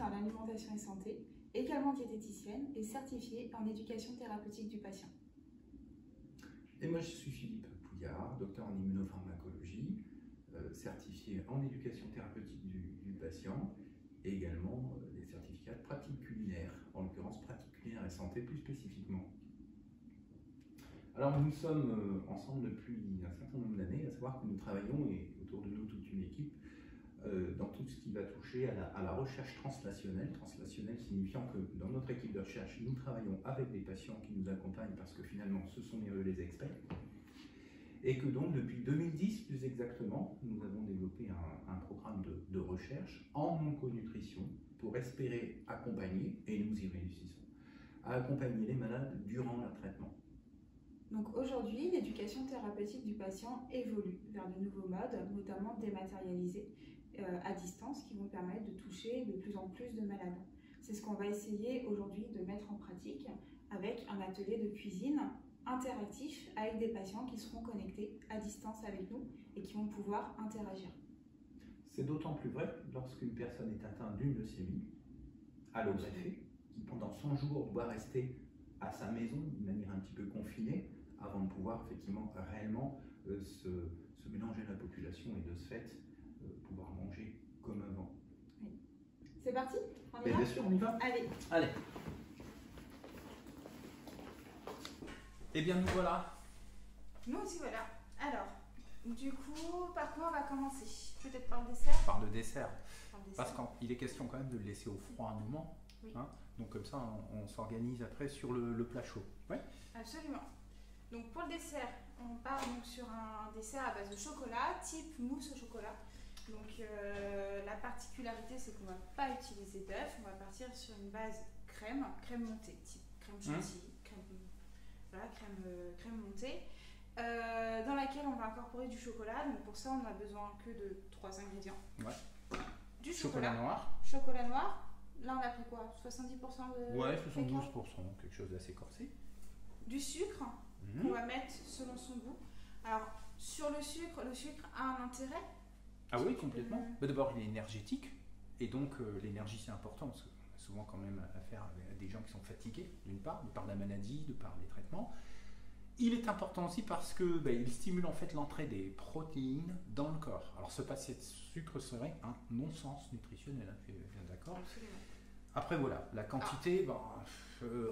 consultante en alimentation et santé, également diététicienne et certifiée en éducation thérapeutique du patient. Et moi, je suis Philippe Pouillard, docteur en immunopharmacologie, certifié en éducation thérapeutique du patient et également des certificats de pratique culinaire, en l'occurrence pratique culinaire et santé plus spécifiquement. Alors nous sommes ensemble depuis un certain nombre d'années, à savoir que nous travaillons, et autour de nous toute une équipe, dans tout ce qui va toucher à la recherche translationnelle. Translationnelle signifiant que dans notre équipe de recherche, nous travaillons avec des patients qui nous accompagnent parce que finalement ce sont eux les experts. Et que donc depuis 2010 plus exactement, nous avons développé un programme de recherche en onconutrition pour espérer accompagner, et nous y réussissons, à accompagner les malades durant leur traitement. Donc aujourd'hui, l'éducation thérapeutique du patient évolue vers de nouveaux modes, notamment dématérialisés, à distance, qui vont permettre de toucher de plus en plus de malades. C'est ce qu'on va essayer aujourd'hui de mettre en pratique avec un atelier de cuisine interactif avec des patients qui seront connectés à distance avec nous et qui vont pouvoir interagir. C'est d'autant plus vrai lorsqu'une personne est atteinte d'une leucémie, allogreffée, qui pendant 100 jours doit rester à sa maison d'une manière un petit peu confinée avant de pouvoir effectivement réellement se mélanger à la population et de ce fait pouvoir manger comme avant. Oui. C'est parti? On y va? Bien sûr, on y va. Allez. Allez. Eh bien, nous voilà. Nous aussi voilà. Alors, du coup, par quoi on va commencer? Peut-être par le dessert? Par le dessert. Par le dessert. Parce qu'il est question quand même de le laisser au froid un moment. Oui. Hein, donc comme ça, on s'organise après sur le plat chaud. Ouais. Absolument. Donc pour le dessert, on part donc sur un dessert à base de chocolat, type mousse au chocolat. Donc la particularité, c'est qu'on ne va pas utiliser d'œuf, on va partir sur une base crème montée, type crème chantilly, crème montée, dans laquelle on va incorporer du chocolat. Donc pour ça, on n'a besoin que de 3 ingrédients. Ouais. Du chocolat noir. Chocolat noir. Là, on a pris quoi? 70% de... Ouais, 72%, quelque chose d'assez corsé. Du sucre, qu'on va mettre selon son goût. Alors, sur le sucre a un intérêt. Ah oui, complètement. D'abord, il est énergétique. Et donc, l'énergie, c'est important, parce qu'on a souvent quand même affaire à des gens qui sont fatigués, d'une part, de par la maladie, de par les traitements. Il est important aussi parce que il stimule en fait l'entrée des protéines dans le corps. Alors, ce passer de sucre serait un non-sens nutritionnel, hein, tu es bien d'accord? Absolument. Après, voilà, la quantité,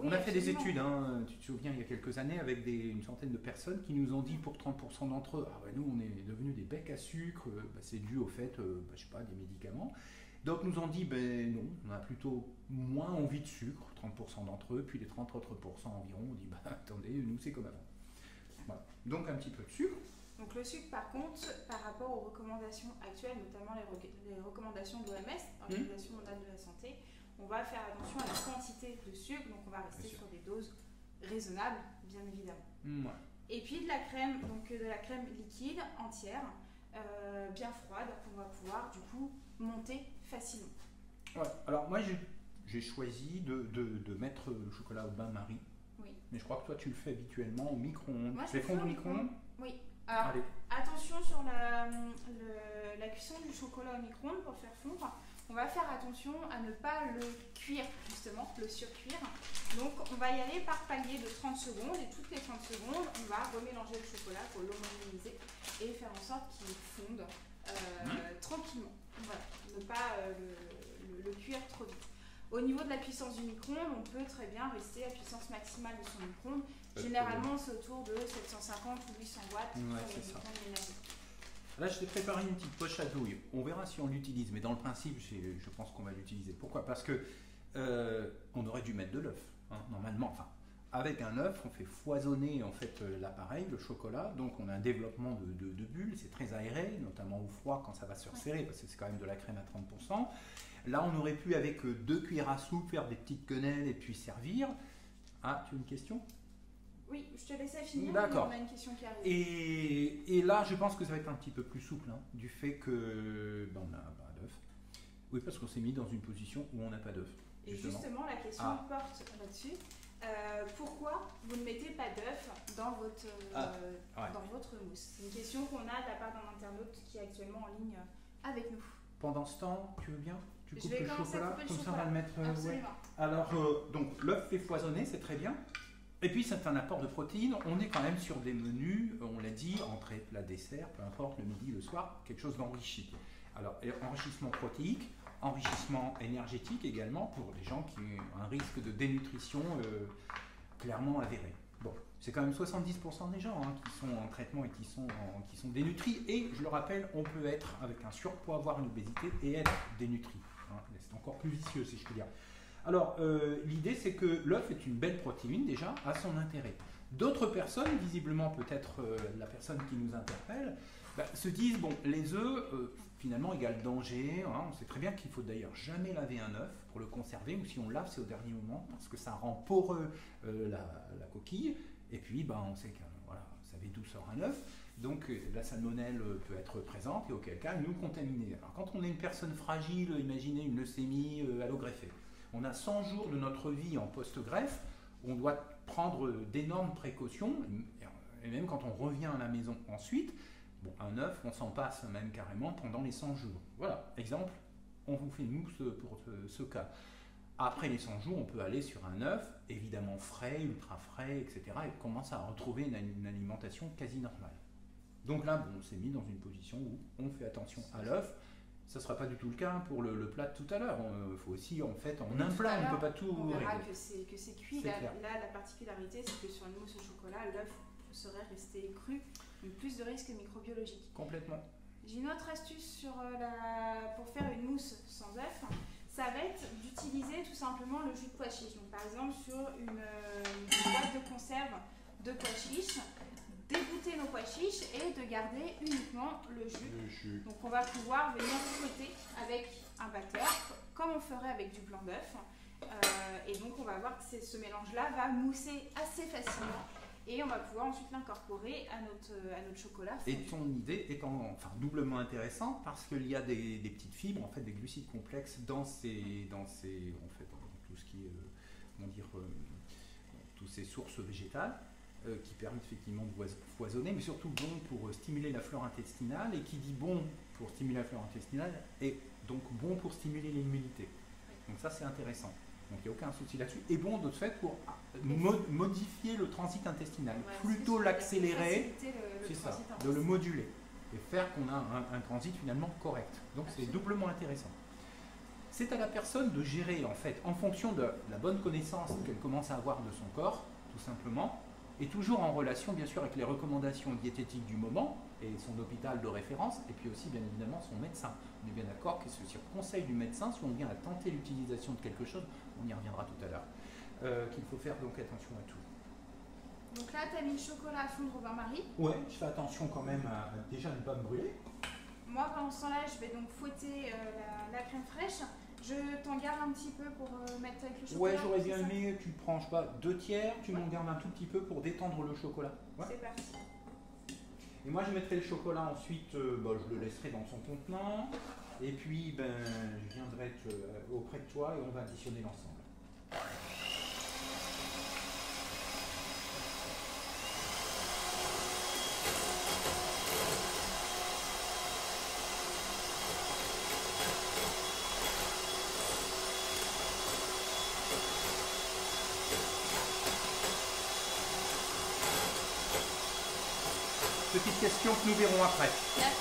on a fait des études, hein, tu te souviens, il y a quelques années, avec une centaine de personnes qui nous ont dit pour 30% d'entre eux, nous on est devenus des becs à sucre, c'est dû au fait, je sais pas, des médicaments. D'autres nous ont dit, non, on a plutôt moins envie de sucre, 30% d'entre eux, puis les 30 autres pourcents environ, on dit, attendez, nous c'est comme avant. Voilà. Donc un petit peu de sucre. Donc le sucre, par contre, par rapport aux recommandations actuelles, notamment les recommandations de l'OMS, l'Organisation mondiale de la santé, on va faire attention à la quantité de sucre, donc on va rester sur des doses raisonnables, bien évidemment. Ouais. Et puis de la crème, donc de la crème liquide entière, bien froide, qu'on va pouvoir du coup monter facilement. Ouais. Alors moi j'ai choisi de mettre le chocolat au bain-marie. Oui. Mais je crois que toi tu le fais habituellement au micro-ondes. Moi, tu fais fondre au micro-ondes? Oui. Alors, allez. Attention sur la cuisson du chocolat au micro-ondes pour le faire fondre. On va faire attention à ne pas le cuire, justement, le surcuire. Donc, on va y aller par palier de 30 secondes. Et toutes les 30 secondes, on va remélanger le chocolat pour l'homogénéiser et faire en sorte qu'il fonde tranquillement. Voilà, ne pas le cuire trop vite. Au niveau de la puissance du micro-ondes, on peut très bien rester à puissance maximale de son micro-ondes. Généralement, c'est autour de 750 ou 800 watts sur le micro-ondes d'énergie. Là, je t'ai préparé une petite poche à douille. On verra si on l'utilise, mais dans le principe, je pense qu'on va l'utiliser. Pourquoi? Parce que on aurait dû mettre de l'œuf, hein, normalement. Enfin, avec un œuf, on fait foisonner en fait l'appareil, le chocolat. Donc, on a un développement de bulles. C'est très aéré, notamment au froid quand ça va se resserrer, parce que c'est quand même de la crème à 30%. Là, on aurait pu, avec 2 cuillères à soupe, faire des petites quenelles et puis servir. Ah, tu as une question? Oui, je te laisse finir. D'accord. On a une question qui arrive. Et là, je pense que ça va être un petit peu plus souple, hein, du fait que on n'a pas d'œuf. Oui, parce qu'on s'est mis dans une position où on n'a pas d'œuf. Et justement, la question porte là-dessus. Pourquoi vous ne mettez pas d'œuf dans votre mousse? C'est une question qu'on a de la part d'un internaute qui est actuellement en ligne avec nous. Pendant ce temps, tu veux bien Tu Je coupes vais le commencer à chocolat, couper le comme ça on chocolat. va le mettre. Absolument. Alors, donc l'œuf fait foisonner, c'est très bien. Et puis c'est un apport de protéines. On est quand même sur des menus, on l'a dit, entrée, plat, dessert, peu importe, le midi, le soir, quelque chose d'enrichi. Alors, enrichissement protéique, enrichissement énergétique également pour les gens qui ont un risque de dénutrition clairement avéré. Bon, c'est quand même 70% des gens qui sont en traitement et qui sont dénutris. Et je le rappelle, on peut être avec un surpoids, avoir une obésité et être dénutri. C'est encore plus vicieux si je puis dire. Alors, l'idée c'est que l'œuf est une belle protéine déjà, a son intérêt. D'autres personnes, visiblement peut-être la personne qui nous interpelle, se disent, bon, les œufs, finalement, égale danger. On sait très bien qu'il faut d'ailleurs jamais laver un œuf pour le conserver, ou si on lave, c'est au dernier moment, parce que ça rend poreux la coquille. Et puis, on sait que, voilà, vous savez d'où sort un œuf. Donc, la salmonelle peut être présente, et auquel cas, nous contaminer. Alors, quand on est une personne fragile, imaginez une leucémie allogreffée. On a 100 jours de notre vie en post-greffe, où on doit prendre d'énormes précautions, et même quand on revient à la maison ensuite, bon, un œuf, on s'en passe même carrément pendant les 100 jours. Voilà, exemple, on vous fait une mousse pour ce cas. Après les 100 jours, on peut aller sur un œuf, évidemment frais, ultra frais, etc. et commence à retrouver une alimentation quasi normale. Donc là, on s'est mis dans une position où on fait attention à l'œuf. Ça ne sera pas du tout le cas pour le plat de tout à l'heure. Il faut aussi, en fait, en un plat, on ne peut pas tout on verra régler. que c'est cuit. Là, la particularité, c'est que sur une mousse au chocolat, l'œuf serait resté cru. Donc plus de risques microbiologiques. Complètement. J'ai une autre astuce pour faire une mousse sans œuf. Ça va être d'utiliser tout simplement le jus de pois chiche. Donc, par exemple, sur une boîte de conserve de pois chiche, dégoûter nos pois chiches et de garder uniquement le jus. Donc on va pouvoir venir fouetter avec un batteur, comme on ferait avec du blanc d'œuf. Et donc on va voir que ce mélange-là va mousser assez facilement. Et on va pouvoir ensuite l'incorporer à notre chocolat. Et ton idée est doublement intéressante parce qu'il y a des petites fibres, en fait, des glucides complexes dans tout ce qui est, toutes ces sources végétales qui permettent effectivement de foisonner, mais surtout bon pour stimuler la flore intestinale, et qui dit bon pour stimuler la flore intestinale est donc bon pour stimuler l'immunité. Donc ça c'est intéressant. Donc il n'y a aucun souci là-dessus. Et bon de fait pour modifier le transit intestinal, plutôt l'accélérer, c'est ça, de le moduler et faire qu'on a un transit finalement correct. Donc c'est doublement intéressant. C'est à la personne de gérer en fait, en fonction de la bonne connaissance qu'elle commence à avoir de son corps, tout simplement, et toujours en relation bien sûr avec les recommandations diététiques du moment et son hôpital de référence, et puis aussi bien évidemment son médecin. On est bien d'accord que c'est sur conseil du médecin, si on vient à tenter l'utilisation de quelque chose, on y reviendra tout à l'heure, qu'il faut faire donc attention à tout. Donc là, tu as mis le chocolat à fondre au bain-marie. Ouais, je fais attention quand même à déjà ne pas me brûler. Moi, pendant ce temps-là, je vais donc fouetter la crème fraîche. Je t'en garde un petit peu pour mettre avec le chocolat. Ouais, j'aurais bien aimé, tu prends, je sais pas, 2/3, tu m'en gardes un tout petit peu pour détendre le chocolat. Ouais. C'est parti. Et moi, je mettrai le chocolat ensuite, je le laisserai dans son contenant. Et puis, je viendrai auprès de toi et on va additionner l'ensemble. Petite question que nous verrons après. D'accord.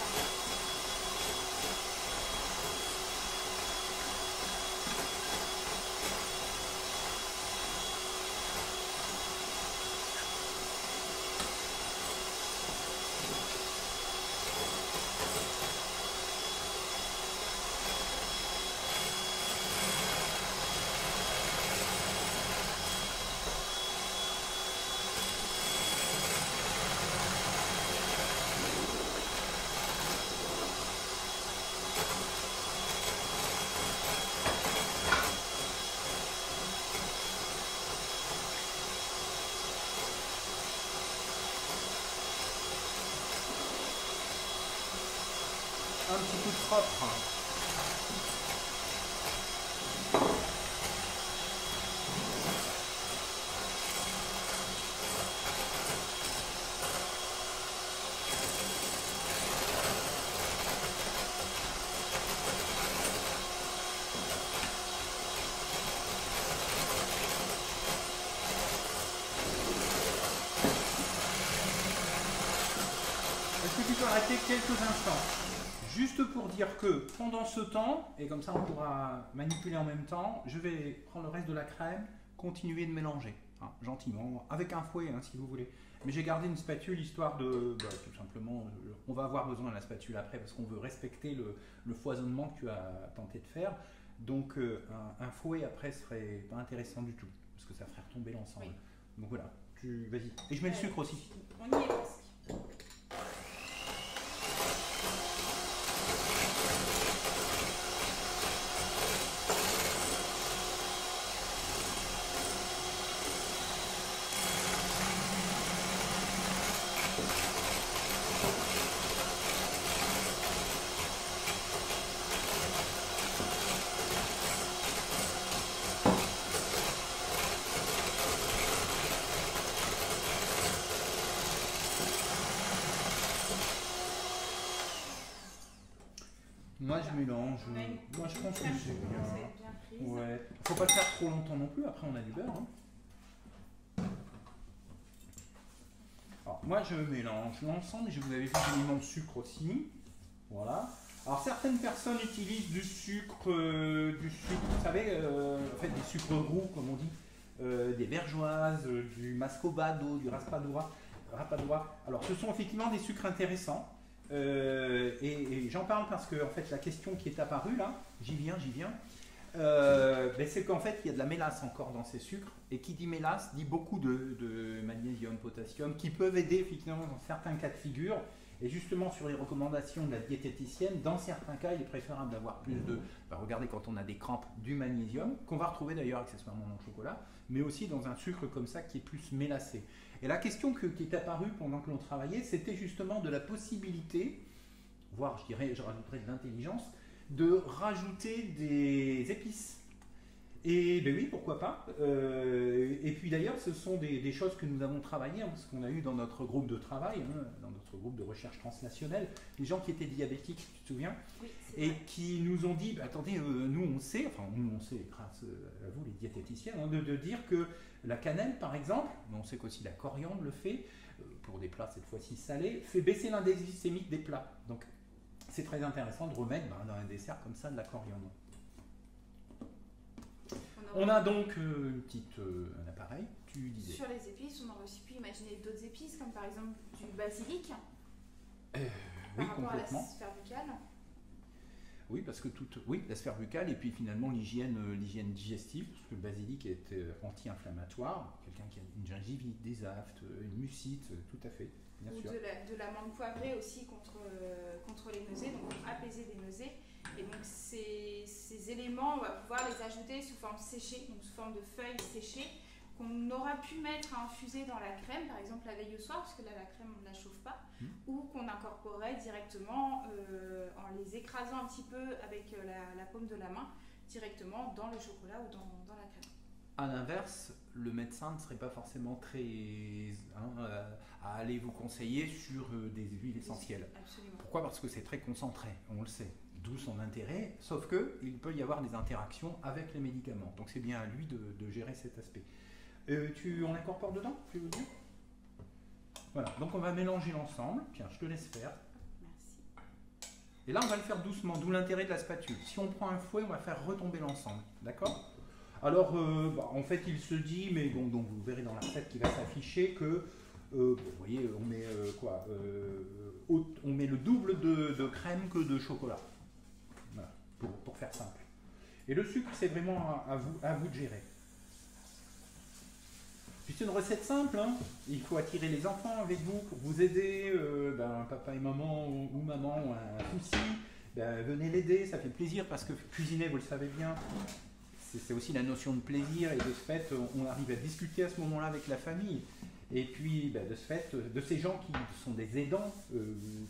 Un petit coup de propre. s'arrêter quelques instants. Juste pour dire que pendant ce temps, et comme ça on pourra manipuler en même temps, je vais prendre le reste de la crème, continuer de mélanger, hein, gentiment, avec un fouet hein, si vous voulez. Mais j'ai gardé une spatule histoire de, tout simplement, on va avoir besoin de la spatule après parce qu'on veut respecter le foisonnement que tu as tenté de faire. Donc un fouet après serait pas intéressant du tout parce que ça ferait retomber l'ensemble. Oui. Donc voilà, vas-y. Et je mets le sucre aussi. On y est presque. Moi je mélange, moi je pense que c'est bien. Ouais. Faut pas le faire trop longtemps non plus, après on a du beurre. Hein. Alors moi je mélange l'ensemble, je vous avais fait des éléments de sucre aussi. Voilà. Alors certaines personnes utilisent du sucre, vous savez, en fait des sucres roux comme on dit, des vergeoises, du mascobado, du rapadura. Alors ce sont effectivement des sucres intéressants. Et j'en parle parce que en fait la question qui est apparue là, j'y viens, c'est qu'en fait il y a de la mélasse encore dans ces sucres et qui dit mélasse dit beaucoup de magnésium, potassium qui peuvent aider effectivement dans certains cas de figure et justement sur les recommandations de la diététicienne, dans certains cas il est préférable d'avoir plus de, regardez quand on a des crampes, du magnésium qu'on va retrouver d'ailleurs accessoirement dans le chocolat mais aussi dans un sucre comme ça qui est plus mélassé. Et la question qui est apparue pendant que l'on travaillait, c'était justement de la possibilité, voire je rajouterais de l'intelligence, de rajouter des épices. Et ben oui, pourquoi pas. Et puis d'ailleurs, ce sont des choses que nous avons travaillées, hein, parce qu'on a eu dans notre groupe de travail, hein, dans notre groupe de recherche translationnelle, des gens qui étaient diabétiques, tu te souviens, oui, et vrai. Qui nous ont dit, attendez, nous on sait, grâce à vous les diététiciennes, hein, de dire que la cannelle, par exemple, mais on sait qu'aussi la coriandre le fait, pour des plats cette fois-ci salés, fait baisser l'indice glycémique des plats. Donc c'est très intéressant de remettre dans un dessert comme ça de la coriandre. On a donc un appareil, tu disais. Sur les épices, on aurait aussi pu imaginer d'autres épices, comme par exemple du basilic, oui, par rapport complètement. à la sphère buccale. Oui, parce que la sphère buccale et puis finalement l'hygiène digestive, parce que le basilic est anti-inflammatoire, quelqu'un qui a une gingivite, des aftes, une mucite, tout à fait, bien ou sûr. De l'amande poivrée aussi contre les nausées, donc apaiser des nausées. Et donc ces éléments, on va pouvoir les ajouter sous forme séchée, donc sous forme de feuilles séchées, qu'on aura pu mettre à infuser dans la crème, par exemple la veille au soir, parce que là la crème on ne la chauffe pas, ou qu'on incorporerait directement en les écrasant un petit peu avec la paume de la main, directement dans le chocolat ou dans la crème. À l'inverse, le médecin ne serait pas forcément très à aller vous conseiller sur des huiles essentielles. Absolument. Pourquoi ? Parce que c'est très concentré, on le sait. D'où son intérêt, sauf qu'il peut y avoir des interactions avec les médicaments. Donc c'est bien à lui de gérer cet aspect. On l'incorpore dedans, tu veux dire ? Voilà, donc on va mélanger l'ensemble. Tiens, je te laisse faire. Merci. Et là, on va le faire doucement, d'où l'intérêt de la spatule. Si on prend un fouet, on va faire retomber l'ensemble. D'accord ? Alors, en fait, il se dit, mais bon, donc vous verrez dans la recette qui va s'afficher que, vous voyez, on met on met le double de crème que de chocolat. Voilà, pour faire simple. Et le sucre, c'est vraiment à vous de gérer. Puis c'est une recette simple, hein. Il faut attirer les enfants avec vous pour vous aider, papa et maman ou maman ont un souci, venez l'aider, ça fait plaisir parce que cuisiner, vous le savez bien, c'est aussi la notion de plaisir et de ce fait, on arrive à discuter à ce moment-là avec la famille. Et puis, de ce fait, de ces gens qui sont des aidants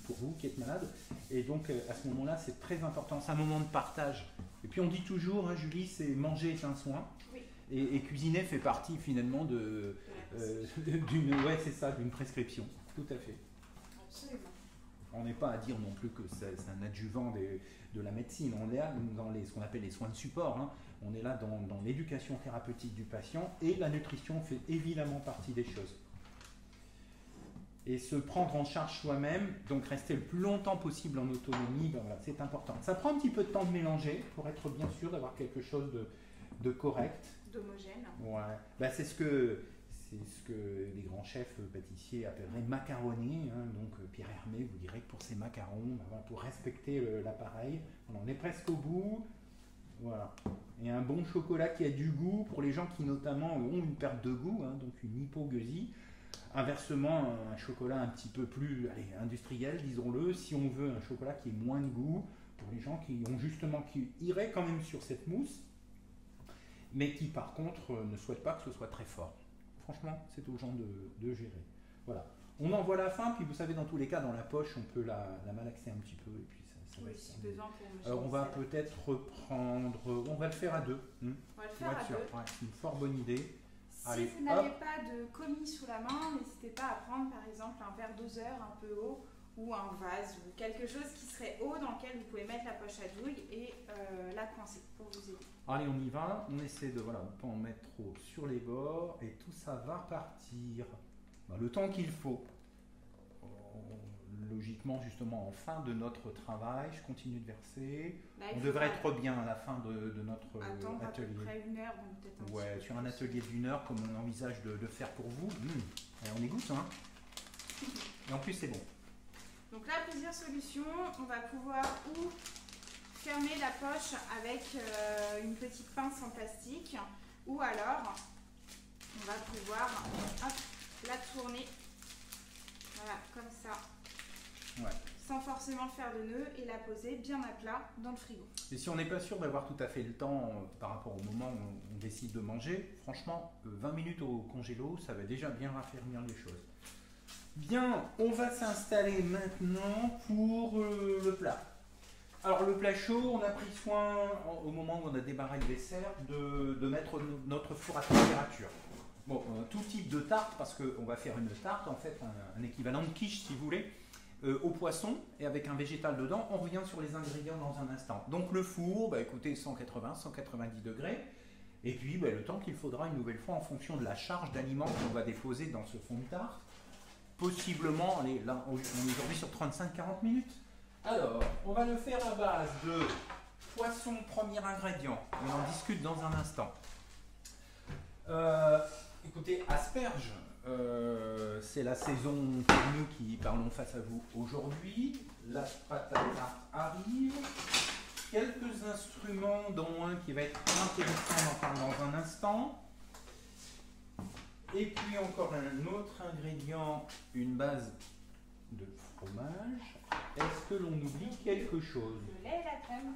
pour vous qui êtes malade. Et donc, à ce moment-là, c'est très important. C'est un moment de partage. Et puis, on dit toujours, hein, Julie, c'est manger est un soin. Oui. Et cuisiner fait partie finalement d'une prescription. Tout à fait. Absolument. On n'est pas à dire non plus que c'est un adjuvant de la médecine. On est là dans ce qu'on appelle les soins de support. Hein. On est là dans l'éducation thérapeutique du patient et la nutrition fait évidemment partie des choses. et se prendre en charge soi-même, donc rester le plus longtemps possible en autonomie, ben voilà, c'est important. Ça prend un petit peu de temps de mélanger pour être bien sûr d'avoir quelque chose de correct. D'homogène. Ouais. Ben, c'est ce que les grands chefs pâtissiers appelleraient macaroner. Hein. Donc Pierre Hermé vous dirait que pour ces macarons, ben voilà, pour respecter l'appareil, on est presque au bout. Voilà. Et un bon chocolat qui a du goût pour les gens qui notamment ont une perte de goût, hein, donc une hypogueusie. Inversement, un chocolat un petit peu plus industriel, disons-le, si on veut un chocolat qui ait moins de goût, pour les gens qui iraient quand même sur cette mousse, mais qui par contre ne souhaitent pas que ce soit très fort. Franchement, c'est aux gens de gérer. Voilà. On en voit la fin, puis vous savez, dans tous les cas, dans la poche, on peut la malaxer un petit peu, et puis ça va Oui, être si besoin pour Alors on va peut-être reprendre, on va le faire à deux. On va le faire à deux. Ouais, c'est une fort bonne idée. Si Allez, vous n'avez pas de commis sous la main, n'hésitez pas à prendre par exemple un verre doseur un peu haut ou un vase ou quelque chose qui serait haut dans lequel vous pouvez mettre la poche à douille et la coincer pour vous aider. Allez, on y va. On essaie de, voilà, pas en mettre trop sur les bords et tout ça va repartir le temps qu'il faut. Logiquement, justement, en fin de notre travail, je continue de verser. Là, on devrait être bien à la fin de notre attendre atelier. à peu près 1 heure, donc peut-être Ouais, sur un atelier d'1 heure, comme on envisage de le faire pour vous. Et on égoutte, hein. Et en plus, c'est bon. Donc là, plusieurs solutions. On va pouvoir ou fermer la poche avec une petite pince en plastique, ou alors on va pouvoir la tourner, voilà, comme ça. Ouais. Sans forcément faire de nœud et la poser bien à plat dans le frigo. Et si on n'est pas sûr d'avoir tout à fait le temps par rapport au moment où on décide de manger, franchement, 20 minutes au congélo, ça va déjà bien raffermir les choses. Bien, on va s'installer maintenant pour le plat. Alors le plat chaud, on a pris soin, au moment où on a démarré le dessert, de mettre notre four à température. Bon, tout type de tarte, parce qu'on va faire une tarte, en fait, un équivalent de quiche si vous voulez, au poisson et avec un végétal dedans. On revient sur les ingrédients dans un instant. Donc le four, écoutez, 180-190 degrés. Et puis le temps qu'il faudra une nouvelle fois en fonction de la charge d'aliments qu'on va déposer dans ce fond de tarte. Possiblement, allez, là on est aujourd'hui sur 35-40 minutes. Alors, on va le faire à base de poisson, premier ingrédient. On en discute dans un instant. Écoutez, asperges. C'est la saison pour nous qui parlons face à vous aujourd'hui. La pâte à tarte arrive. Quelques instruments, dont un qui va être intéressant, on en parle dans un instant. Et puis encore un autre ingrédient, une base de fromage. Est-ce que l'on oublie quelque chose? Le lait et la crème.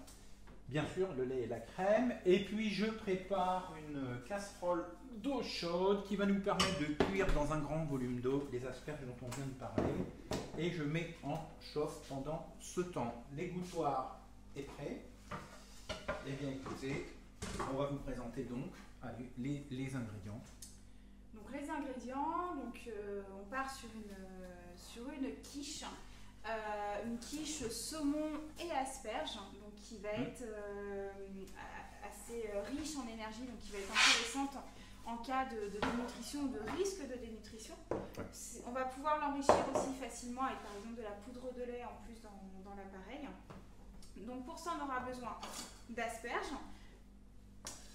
Bien sûr, le lait et la crème. Et puis je prépare une casserole d'eau chaude qui va nous permettre de cuire dans un grand volume d'eau les asperges dont on vient de parler. Et je mets en chauffe pendant ce temps. L'égouttoir est prêt. Eh bien écoutez, on va vous présenter donc les ingrédients. Donc les ingrédients, on part sur une quiche. Une quiche saumon et asperges, donc qui va être assez riche en énergie, donc qui va être intéressante en cas de dénutrition ou de risque de dénutrition. Ouais. On va pouvoir l'enrichir aussi facilement avec par exemple de la poudre de lait en plus dans l'appareil. Donc pour ça on aura besoin d'asperges.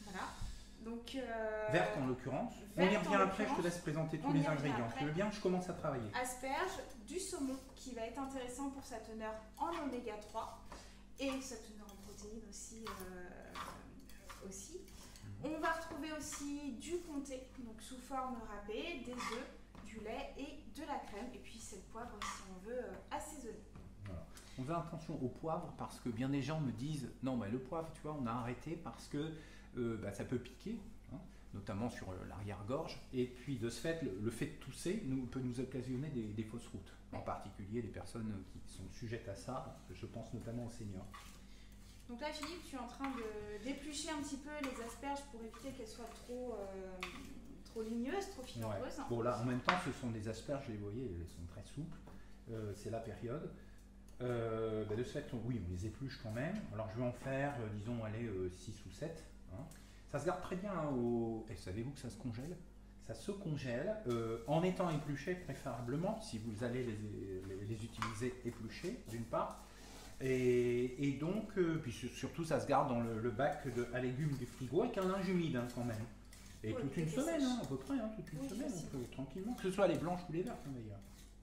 Voilà. Donc, verte en l'occurrence. On y revient après, je te laisse présenter tous les ingrédients. Tu veux bien, je commence à travailler. Asperges, du saumon qui va être intéressant pour sa teneur en oméga 3 et sa teneur en protéines aussi. On va retrouver aussi du comté, donc sous forme râpée, des œufs, du lait et de la crème. Et puis c'est le poivre si on veut assaisonner. Voilà. On fait attention au poivre parce que bien des gens me disent non mais le poivre tu vois on a arrêté parce que ça peut piquer, hein, notamment sur l'arrière-gorge, et puis de ce fait, le fait de tousser peut nous occasionner des fausses routes, en particulier des personnes qui sont sujettes à ça, je pense notamment aux seniors. Donc là Philippe, tu es en train d'éplucher un petit peu les asperges pour éviter qu'elles soient trop ligneuses, trop fibreuses. Ouais. Bon là en même temps ce sont des asperges, vous voyez, elles sont très souples, c'est la période. De ce fait, oui, on les épluche quand même. Alors je vais en faire, disons, 6 ou 7. Hein. Ça se garde très bien et savez-vous que ça se congèle? ça se congèle en étant épluché préférablement, si vous allez les utiliser épluchés d'une part. Et donc, puis surtout, ça se garde dans le bac à légumes du frigo avec un linge humide quand même. Et Oui, toute une semaine, à peu près, toute une semaine, on peut tranquillement, que ce soit les blanches ou les vertes d'ailleurs.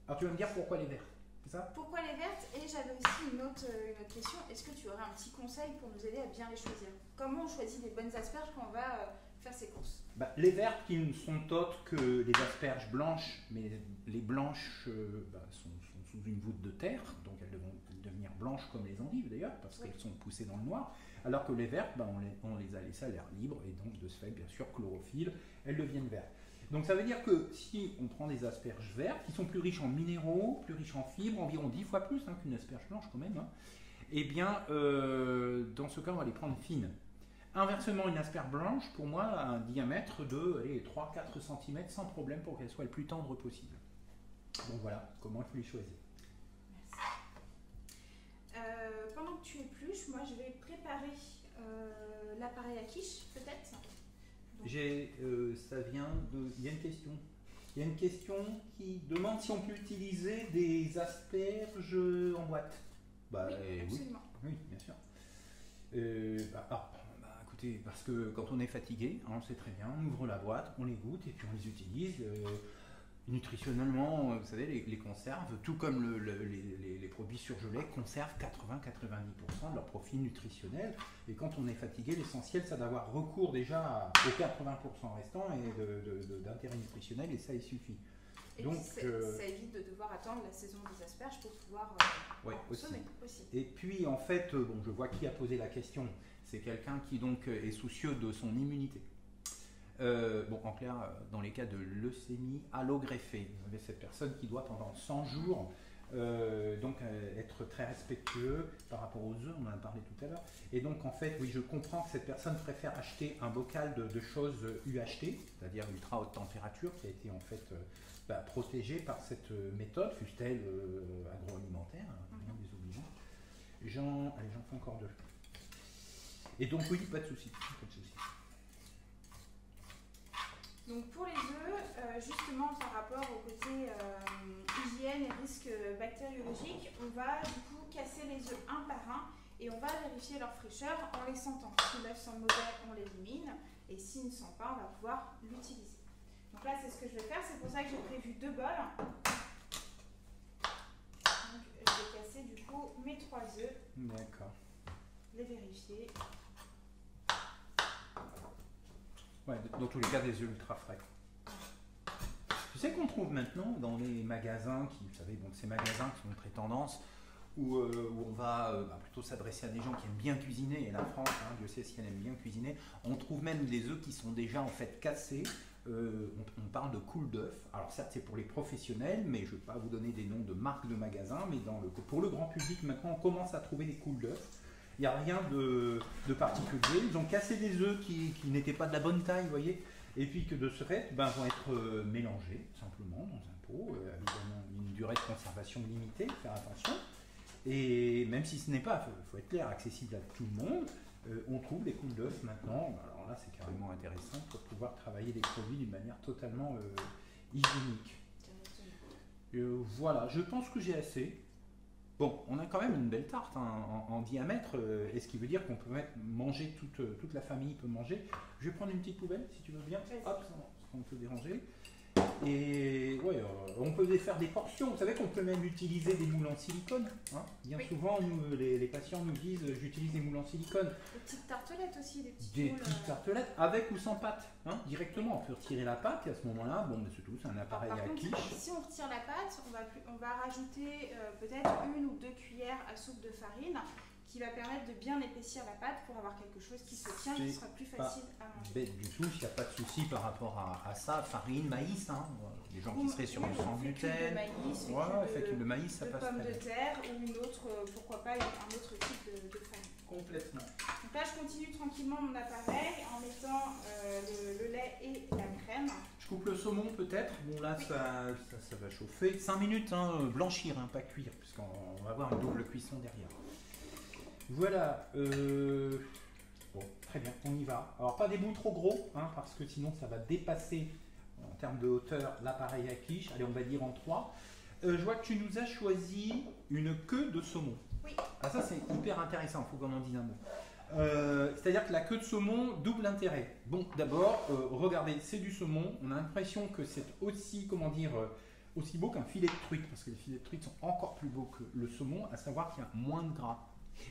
Alors tu vas me dire pourquoi les vertes, c'est ça? Pourquoi les vertes? Et j'avais aussi une autre question. Est-ce que tu aurais un petit conseil pour nous aider à bien les choisir? Comment on choisit les bonnes asperges quand on va faire ses courses? Les vertes qui ne sont autres que les asperges blanches, mais les blanches sont sous une voûte de terre, donc elles devront devenir blanches comme les endives d'ailleurs, parce qu'elles sont poussées dans le noir, alors que les vertes, on les a laissées à l'air libre, et donc de ce fait, bien sûr, chlorophylle, elles deviennent vertes. Donc ça veut dire que si on prend des asperges vertes, qui sont plus riches en minéraux, plus riches en fibres, environ 10 fois plus qu'une asperge blanche quand même, eh bien, dans ce cas, on va les prendre fines. Inversement, une asperge blanche, pour moi, a un diamètre de 3-4 cm sans problème pour qu'elle soit le plus tendre possible. Donc voilà, comment il faut les choisir. Merci. Pendant que tu épluches, moi je vais préparer l'appareil à quiche, peut-être. Ça vient de... Il y a une question. Il y a une question qui demande si on peut utiliser des asperges en boîte. Oui, absolument. Oui, bien sûr. Écoutez, parce que quand on est fatigué, on le sait très bien, on ouvre la boîte, on les goûte et puis on les utilise. Nutritionnellement, vous savez, les conserves, tout comme les produits surgelés, conservent 80-90% de leur profil nutritionnel. Et quand on est fatigué, l'essentiel, c'est d'avoir recours déjà aux 80% restants et d'intérêt nutritionnel, et ça, il suffit. Et donc, ça évite de devoir attendre la saison des asperges pour pouvoir consommer aussi. Et puis, en fait, je vois qui a posé la question. C'est quelqu'un qui donc est soucieux de son immunité. En clair, dans les cas de leucémie allogreffée, vous avez cette personne qui doit pendant 100 jours être très respectueux par rapport aux œufs, on en a parlé tout à l'heure. Et donc en fait, oui, je comprends que cette personne préfère acheter un bocal de choses UHT, c'est-à-dire ultra haute température, qui a été en fait protégée par cette méthode, fût-elle agroalimentaire, rien désobligeant. J'en fais encore deux. Et donc oui, pas de souci. Donc pour les œufs, justement par rapport au côté hygiène et risque bactériologique, on va du coup casser les œufs un par un et on va vérifier leur fraîcheur en les sentant. Si l'œuf sent mauvais, on l'élimine, et s'il ne sent pas, on va pouvoir l'utiliser. Donc là, c'est ce que je vais faire, c'est pour ça que j'ai prévu 2 bols. Donc je vais casser du coup mes 3 œufs. D'accord. Les vérifier. Ouais, dans tous les cas, des œufs ultra frais. Tu sais qu'on trouve maintenant dans les magasins, vous savez, ces magasins qui sont très tendance, où on va plutôt s'adresser à des gens qui aiment bien cuisiner, et la France, Dieu sait si elle aime bien cuisiner, on trouve même des œufs qui sont déjà en fait cassés. On parle de coule d'œufs. Alors certes, c'est pour les professionnels, mais je ne vais pas vous donner des noms de marques de magasins, mais pour le grand public, maintenant, on commence à trouver des coules d'œufs. Il n'y a rien de particulier. Ils ont cassé des œufs qui n'étaient pas de la bonne taille, vous voyez, et puis que de ce fait, vont être mélangés simplement dans un pot, évidemment une durée de conservation limitée, faire attention. Et même si ce n'est pas, il faut être clair, accessible à tout le monde, on trouve des coules d'œufs maintenant. Alors là, c'est carrément intéressant pour pouvoir travailler des produits d'une manière totalement hygiénique. Voilà, je pense que j'ai assez. Bon, on a quand même une belle tarte en diamètre, et ce qui veut dire qu'on peut manger, toute la famille peut manger. Je vais prendre une petite poubelle, si tu veux bien. Hop, ça peut déranger. Et ouais, on peut faire des portions. Vous savez qu'on peut même utiliser des moules en silicone. Bien souvent, les patients nous disent j'utilise des moules en silicone. Des petites tartelettes aussi, des petites tartelettes avec ou sans pâte. Directement, on peut retirer la pâte et à ce moment-là, c'est tout, c'est un appareil à quiche. Si on retire la pâte, on va rajouter peut-être 1 ou 2 cuillères à soupe de farine, qui va permettre de bien épaissir la pâte pour avoir quelque chose qui se tient et qui sera plus facile à manger. Bête du tout, s'il n'y a pas de souci par rapport à ça, farine, maïs, les gens qui seraient sur le sans gluten, fécule de maïs, ça passe très bien. Pomme de terre ou une autre, pourquoi pas un autre type de farine. Complètement. Donc là, je continue tranquillement mon appareil en mettant le lait et la crème. Je coupe le saumon peut-être. Bon là, oui. ça va chauffer. 5 minutes, blanchir, pas cuire, puisqu'on va avoir une double cuisson derrière. Voilà, bon, très bien, on y va. Alors pas des bouts trop gros, parce que sinon ça va dépasser en termes de hauteur, l'appareil à quiche. Allez, on va dire en 3. Je vois que tu nous as choisi une queue de saumon. Oui. Ah, ça, c'est hyper intéressant, il faut qu'on en dise un mot. C'est-à-dire que la queue de saumon, double intérêt. Bon, d'abord, regardez, c'est du saumon. On a l'impression que c'est aussi, comment dire, aussi beau qu'un filet de truite, parce que les filets de truite sont encore plus beaux que le saumon, à savoir qu'il y a moins de gras.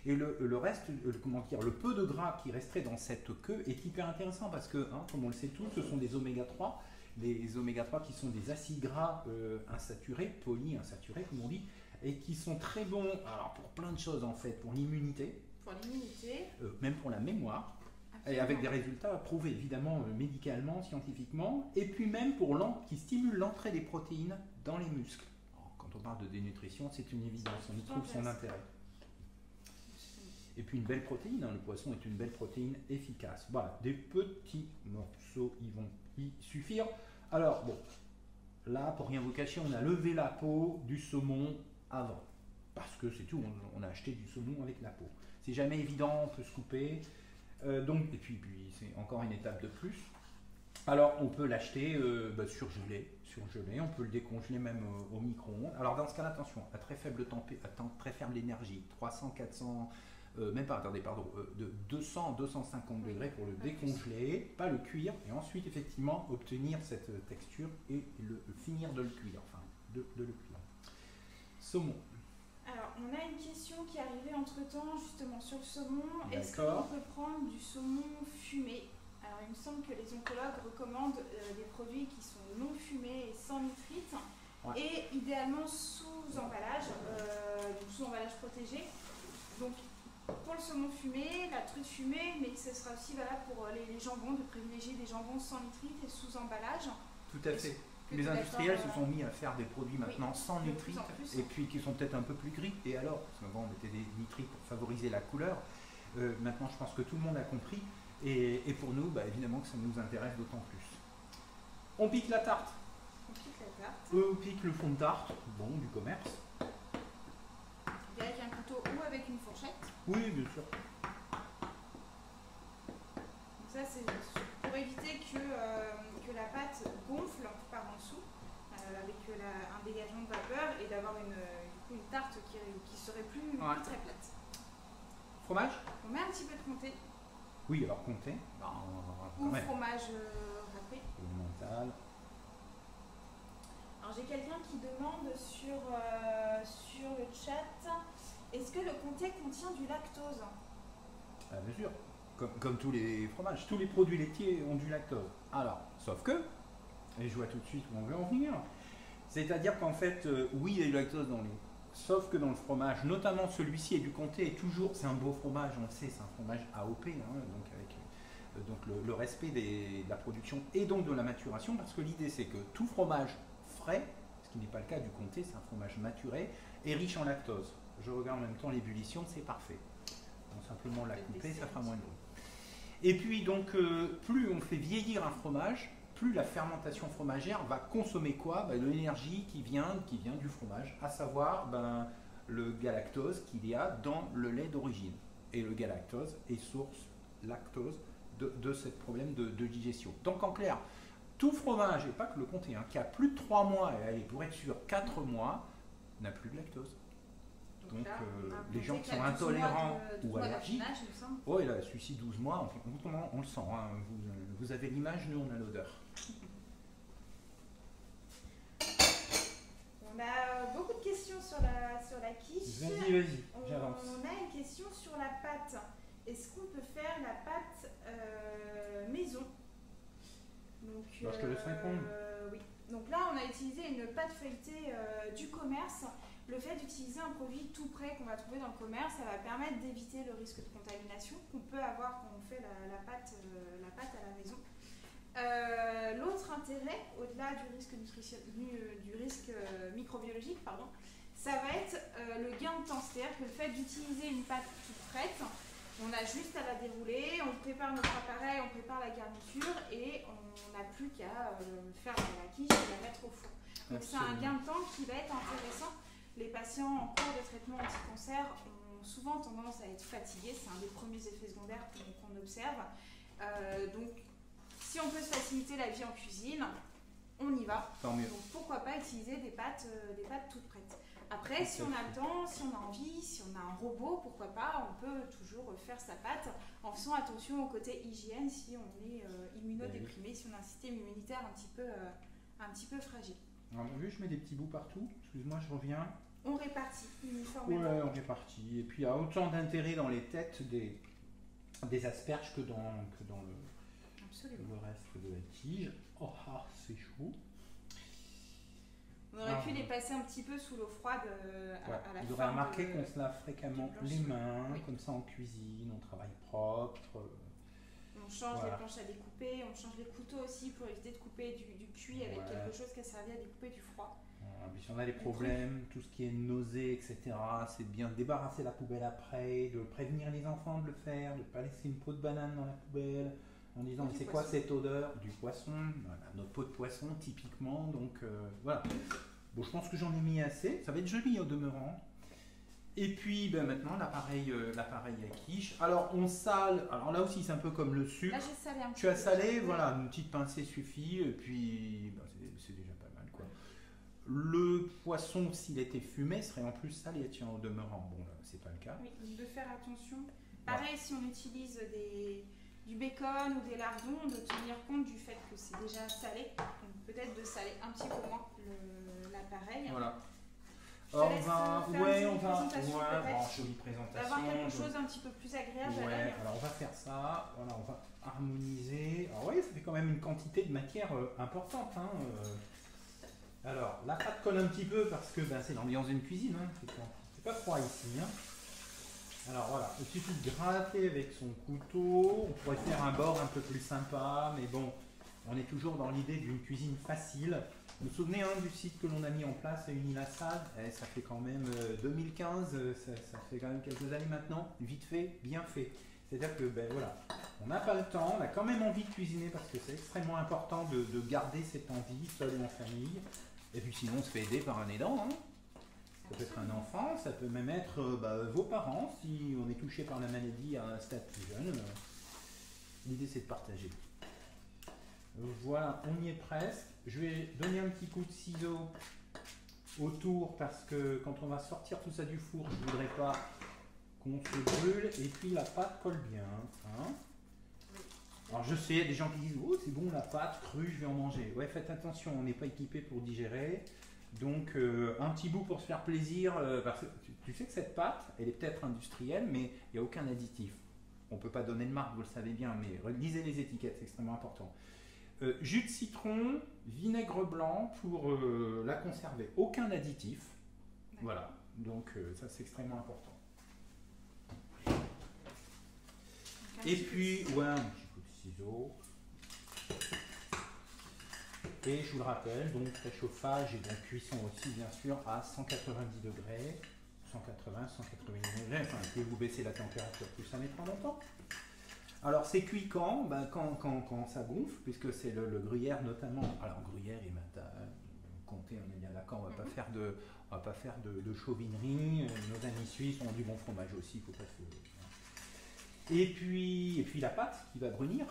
Et le reste, comment dire, le peu de gras qui resterait dans cette queue est hyper intéressant parce que, hein, comme on le sait tous, ce sont des oméga 3. Les oméga 3 qui sont des acides gras insaturés, polyinsaturés comme on dit, et qui sont très bons alors pour plein de choses en fait, pour l'immunité, même pour la mémoire, et avec des résultats prouvés évidemment médicalement, scientifiquement, et puis même pour qui stimule l'entrée des protéines dans les muscles. Alors, quand on parle de dénutrition, c'est une évidence, on y trouve son intérêt. Et puis une belle protéine, hein, le poisson est une belle protéine efficace. Voilà, des petits morceaux, ils vont y suffire. Alors bon, là pour rien vous cacher, on a levé la peau du saumon avant. Parce que c'est tout, on a acheté du saumon avec la peau. C'est jamais évident, on peut se couper. Et puis c'est encore une étape de plus. Alors on peut l'acheter surgelé, on peut le décongeler même au micro-ondes. Alors dans ce cas-là, attention, à très faible énergie, 300, 400... même pas, attendez, pardon, de 200 à 250 degrés pour le décongeler, pas le cuire, et ensuite effectivement obtenir cette texture et finir de le cuire, enfin de le cuire. Saumon. Alors, on a une question qui est arrivée entre-temps justement sur le saumon. Est-ce qu'on D'accord. peut prendre du saumon fumé? Alors, il me semble que les oncologues recommandent des produits qui sont non fumés et sans nitrite, Ouais. et idéalement sous emballage, sous emballage protégé. Donc, pour le saumon fumé, la truite fumée, mais ce sera aussi valable pour les jambons, de privilégier des jambons sans nitrite et sous emballage. Tout à fait. Les industriels se sont mis à faire des produits maintenant sans nitrite, et puis qui sont peut-être un peu plus gris. Et alors, parce qu'avant on mettait des nitrites pour favoriser la couleur, maintenant je pense que tout le monde a compris, et pour nous, évidemment que ça nous intéresse d'autant plus. On pique la tarte. On pique la tarte. On pique le fond de tarte, bon, du commerce. Avec un couteau ou avec une fourchette. Oui, bien sûr. Donc ça, c'est pour éviter que la pâte gonfle par en dessous, avec un dégagement de vapeur, et d'avoir une tarte qui serait plus très plate. Fromage? On met un petit peu de comté. Oui, alors comté. Ou fromage râpé. Mental. Alors j'ai quelqu'un qui demande sur le chat, est-ce que le comté contient du lactose? Bien sûr, comme tous les fromages, tous les produits laitiers ont du lactose. Alors, sauf que, et je vois tout de suite où on veut en venir, c'est-à-dire qu'en fait, oui, il y a du lactose dans les... Sauf que dans le fromage, notamment celui-ci et du comté, est toujours, c'est un beau fromage, on le sait, c'est un fromage AOP, hein, donc avec le respect de la production et donc de la maturation, parce que l'idée c'est que tout fromage frais, ce qui n'est pas le cas du comté, c'est un fromage maturé, est riche en lactose. Je regarde en même temps l'ébullition, c'est parfait. Donc simplement la couper, ça fera moins de bruit. Et puis donc, plus on fait vieillir un fromage, plus la fermentation fromagère va consommer quoi? De l'énergie qui vient du fromage, à savoir le galactose qu'il y a dans le lait d'origine. Et le galactose est source lactose de ce problème de digestion. Donc en clair, tout fromage, et pas que le comté, qui a plus de 3 mois, et allez, pour être sûr 4 mois, n'a plus de lactose. Donc là, les gens qui sont intolérants ou allergiques, oui, là, celui-ci 12 mois, on le sent, hein, vous avez l'image, nous on a l'odeur. On a beaucoup de questions sur la quiche. Vas-y, j'avance. On a une question sur la pâte. Est-ce qu'on peut faire la pâte maison? Donc, je te laisse répondre. Oui. Donc là, on a utilisé une pâte feuilletée du commerce. Le fait d'utiliser un produit tout prêt qu'on va trouver dans le commerce, ça va permettre d'éviter le risque de contamination qu'on peut avoir quand on fait la pâte à la maison. L'autre intérêt, au-delà du risque microbiologique, ça va être le gain de temps. C'est-à-dire que le fait d'utiliser une pâte toute prête, on a juste à la dérouler, on prépare notre appareil, on prépare la garniture et on n'a plus qu'à faire la quiche et la mettre au four. Donc c'est un gain de temps qui va être intéressant. Les patients en cours de traitement anti-cancer ont souvent tendance à être fatigués, c'est un des premiers effets secondaires qu'on observe. Donc si on peut se faciliter la vie en cuisine, on y va. Tant mieux. Donc pourquoi pas utiliser des pâtes toutes prêtes. Après, si on a le temps, si on a envie, si on a un robot, pourquoi pas, on peut toujours faire sa pâte en faisant attention au côté hygiène si on est immunodéprimé, si on a un système immunitaire un petit peu fragile. Alors, vu, je mets des petits bouts partout. Excuse-moi, je reviens. On répartit uniformément. Ouais, on répartit. Et puis, il y a autant d'intérêt dans les têtes des asperges que dans Absolument. le reste de la tige. Oh, c'est chaud. On aurait pu les passer un petit peu sous l'eau froide à la fin. Vous aurez remarqué qu'on se lave fréquemment les mains, oui. comme ça en cuisine, on travaille propre. On change les planches à découper, on change les couteaux aussi pour éviter de couper du cuit avec quelque chose qui a servi à découper du froid. Si on a des problèmes, tout ce qui est nausée, etc., c'est de bien débarrasser la poubelle après, de prévenir les enfants de le faire, de ne pas laisser une peau de banane dans la poubelle, en disant mais c'est quoi cette odeur? Du poisson, voilà, notre peau de poisson typiquement, donc voilà. Bon, je pense que j'en ai mis assez, ça va être joli au demeurant. Et puis maintenant l'appareil à quiche. Alors on sale, alors là aussi c'est un peu comme le sucre. Là j'ai salé un petit peu. Tu as salé, voilà, une petite pincée suffit, et puis c'est déjà pas mal quoi. Le poisson, s'il était fumé, serait en plus salé, tiens, au demeurant. Bon, là, c'est pas le cas. Oui, donc de faire attention. Pareil, si on utilise du bacon ou des lardons, de tenir compte du fait que c'est déjà salé. Donc peut-être de saler un petit peu moins l'appareil. Voilà. Alors, jolie présentation. D'avoir quelque chose un petit peu plus agréable à l'œil. Alors on va faire ça, voilà, on va harmoniser. Alors oui, ça fait quand même une quantité de matière importante. Hein, Alors, la pâte colle un petit peu parce que c'est l'ambiance d'une cuisine. Hein. C'est pas froid ici. Hein. Alors voilà, il suffit de gratter avec son couteau. On pourrait faire un bord un peu plus sympa, mais bon, on est toujours dans l'idée d'une cuisine facile. Vous vous souvenez du site que l'on a mis en place à Unilassal? Ça fait quand même 2015, ça fait quand même quelques années maintenant. Vite fait, bien fait. C'est-à-dire que voilà, on n'a pas le temps, on a quand même envie de cuisiner parce que c'est extrêmement important de garder cette envie, seul ou en famille. Et puis sinon, on se fait aider par un aidant. Hein. Ça peut être un enfant, ça peut même être vos parents, si on est touché par la maladie à un stade plus jeune. L'idée, c'est de partager. Voilà, on y est presque. Je vais donner un petit coup de ciseau autour parce que quand on va sortir tout ça du four, je ne voudrais pas qu'on se brûle. Et puis la pâte colle bien. Hein. Alors je sais, il y a des gens qui disent « Oh, c'est bon la pâte crue, je vais en manger ». Ouais, faites attention, on n'est pas équipé pour digérer. Donc un petit bout pour se faire plaisir. Parce que tu sais que cette pâte, elle est peut-être industrielle, mais il n'y a aucun additif. On ne peut pas donner de marque, vous le savez bien, mais lisez les étiquettes, c'est extrêmement important. Jus de citron, vinaigre blanc pour la conserver. Aucun additif. Voilà, donc ça c'est extrêmement important. Et puis, un petit coup de ciseau. Et je vous le rappelle, donc préchauffage et donc cuisson aussi bien sûr à 190 degrés, 180, 190 degrés, enfin plus vous baissez la température, plus ça mettra longtemps. Alors c'est cuit quand quand ça gonfle, puisque c'est le gruyère notamment. Alors gruyère et matin, comptez, on est bien d'accord, on va pas faire de chauvinerie. Nos amis suisses ont du bon fromage aussi, faut pas se... Et puis la pâte qui va brunir,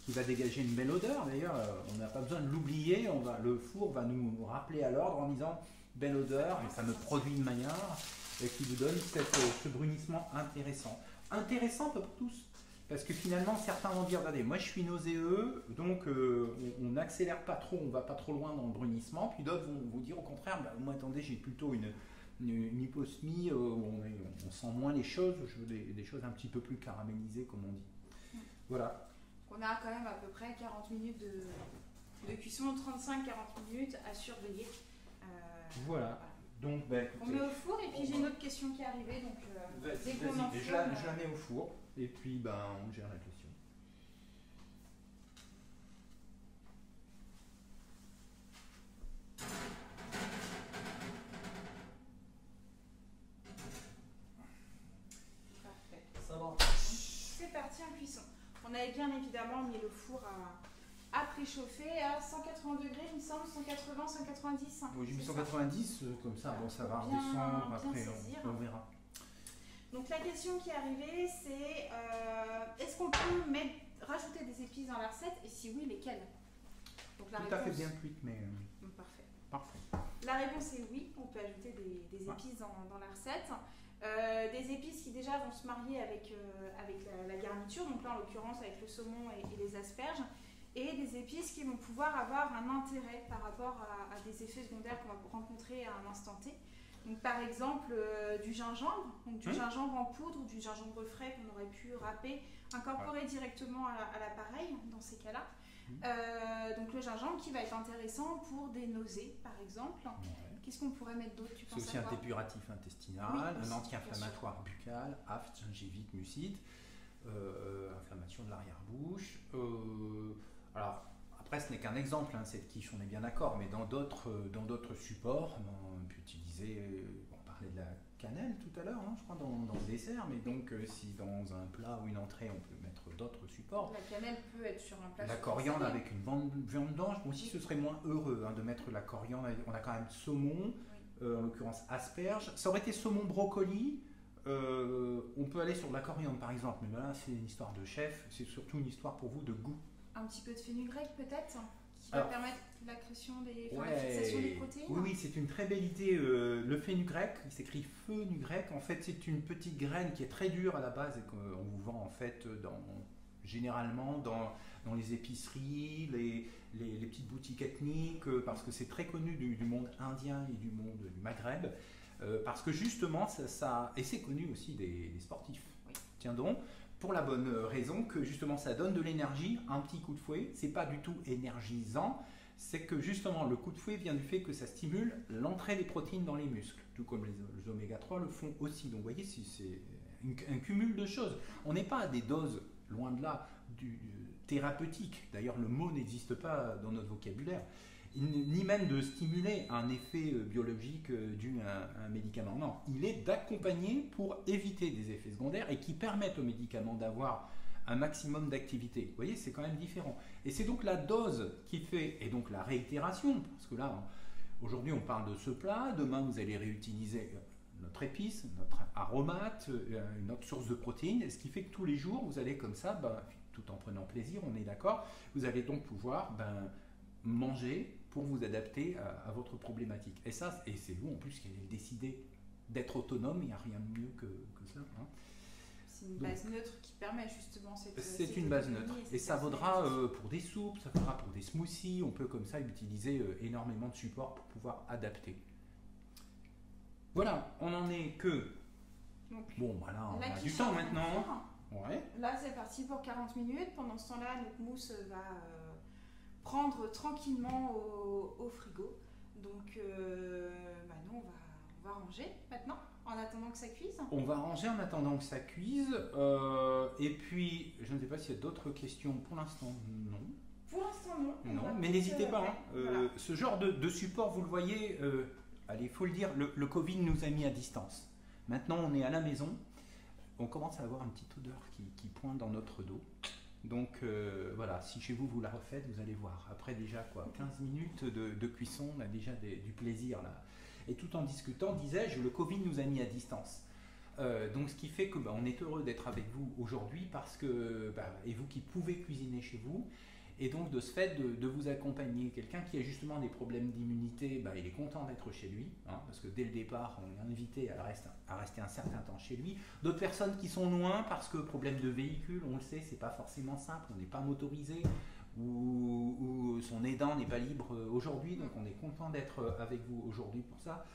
qui va dégager une belle odeur. D'ailleurs, on n'a pas besoin de l'oublier. Le four va nous rappeler à l'ordre en disant belle odeur, le fameux produit de Maillard, et qui vous donne ce brunissement intéressant. Intéressant pour tous. Parce que finalement, certains vont dire, regardez, moi je suis nauséeux, donc on n'accélère pas trop, on va pas trop loin dans le brunissement. Puis d'autres vont vous dire au contraire, moi attendez, j'ai plutôt une hyposmie où on sent moins les choses, je veux des choses un petit peu plus caramélisées, comme on dit. Voilà. On a quand même à peu près 40 minutes de cuisson, 35-40 minutes à surveiller. Voilà. Donc, on met au four et puis j'ai une autre question qui est arrivée. Donc, dès qu'on en je la mets au four et puis on gère la question. Parfait. Ça va. C'est parti en cuisson. On avait bien évidemment mis le four à préchauffer à 180 degrés, il me semble, 180, 190. Oui, j'ai mis 190, comme ça, ça va redescendre, après on verra. Donc la question qui est arrivée, c'est est-ce qu'on peut rajouter des épices dans la recette et si oui, lesquelles? Donc La tout à fait réponse- bien cuite, mais Parfait. parfait. La réponse est oui, on peut ajouter des épices dans la recette. Des épices qui déjà vont se marier avec la garniture, donc là en l'occurrence avec le saumon et les asperges, et des épices qui vont pouvoir avoir un intérêt par rapport à des effets secondaires qu'on va rencontrer à un instant T. Donc par exemple du gingembre, donc du gingembre en poudre ou du gingembre frais qu'on aurait pu râper, incorporer directement à l'appareil dans ces cas-là. Donc le gingembre qui va être intéressant pour des nausées par exemple. Ouais. Qu'est-ce qu'on pourrait mettre d'autre, tu C'est penses aussi à un quoi? dépuratif intestinal, Oui, un aussi, anti-inflammatoire buccal, aphte, gingivite, mucite, inflammation de l'arrière-bouche. Alors, après, ce n'est qu'un exemple, hein, cette quiche, on est bien d'accord, mais dans d'autres supports, on peut utiliser, on parlait de la cannelle tout à l'heure, hein, je crois, dans le dessert, mais donc si dans un plat ou une entrée, on peut mettre d'autres supports. La cannelle peut être sur un plat. La sucré coriandre salé. avec une viande blanche, aussi ce serait moins heureux hein, de mettre la coriandre. On a quand même saumon, en l'occurrence asperges. Ça aurait été saumon brocoli. On peut aller sur de la coriandre par exemple, mais là c'est une histoire de chef, c'est surtout une histoire pour vous de goût. Un petit peu de fenugrec peut-être, qui Alors, va permettre la fixation des protéines. Oui, c'est une très belle idée. Le fenugrec, il s'écrit fenugrec. En fait, c'est une petite graine qui est très dure à la base et qu'on vous vend en fait généralement dans les épiceries, les petites boutiques ethniques, parce que c'est très connu du monde indien et du monde du Maghreb, parce que justement, et c'est connu aussi des sportifs. Oui. Tiens donc, pour la bonne raison que justement ça donne de l'énergie, un petit coup de fouet, c'est pas du tout énergisant, c'est que justement le coup de fouet vient du fait que ça stimule l'entrée des protéines dans les muscles, tout comme les oméga 3 le font aussi. Donc vous voyez, c'est un cumul de choses. On n'est pas à des doses, loin de là, thérapeutiques. D'ailleurs, le mot n'existe pas dans notre vocabulaire, ni même de stimuler un effet biologique dû à un médicament. Non, il est d'accompagner pour éviter des effets secondaires et qui permettent au médicament d'avoir un maximum d'activité. Vous voyez, c'est quand même différent. Et c'est donc la dose qui fait, et donc la réitération, parce que là, aujourd'hui on parle de ce plat, demain vous allez réutiliser notre épice, notre aromate, une autre source de protéines, ce qui fait que tous les jours vous allez comme ça, tout en prenant plaisir, on est d'accord, vous allez donc pouvoir manger pour vous adapter à votre problématique. Et ça, et c'est vous en plus qui allez décider d'être autonome, il n'y a rien de mieux que ça. Hein. C'est une base neutre qui permet justement cette. C'est une base neutre. Et ça vaudra pour des soupes, ça vaudra pour des smoothies, on peut comme ça utiliser énormément de supports pour pouvoir adapter. Voilà, on en est que. Donc, bon, voilà, on la a du quiche temps en maintenant. cuire. Ouais. Là, c'est parti pour 40 minutes. Pendant ce temps-là, notre mousse va prendre tranquillement au frigo. Donc, nous, on va ranger maintenant, en attendant que ça cuise. On va ranger en attendant que ça cuise. Et puis, je ne sais pas s'il y a d'autres questions. Pour l'instant, non. Pour l'instant, non. Non, mais n'hésitez pas. Hein. Voilà. Ce genre de support, vous le voyez, allez, il faut le dire, le Covid nous a mis à distance. Maintenant, on est à la maison. On commence à avoir une petite odeur qui pointe dans notre dos. Donc voilà, si chez vous la refaites, vous allez voir. Après déjà 15 minutes de cuisson, on a déjà du plaisir là. Et tout en discutant, disais-je, le Covid nous a mis à distance. Donc ce qui fait que on est heureux d'être avec vous aujourd'hui parce que, et vous qui pouvez cuisiner chez vous, et donc de ce fait de vous accompagner. Quelqu'un qui a justement des problèmes d'immunité, il est content d'être chez lui, hein, parce que dès le départ, on est invité à rester un certain temps chez lui. D'autres personnes qui sont loin parce que problème de véhicule, on le sait, c'est pas forcément simple, on n'est pas motorisé, ou son aidant n'est pas libre aujourd'hui, donc on est content d'être avec vous aujourd'hui pour ça.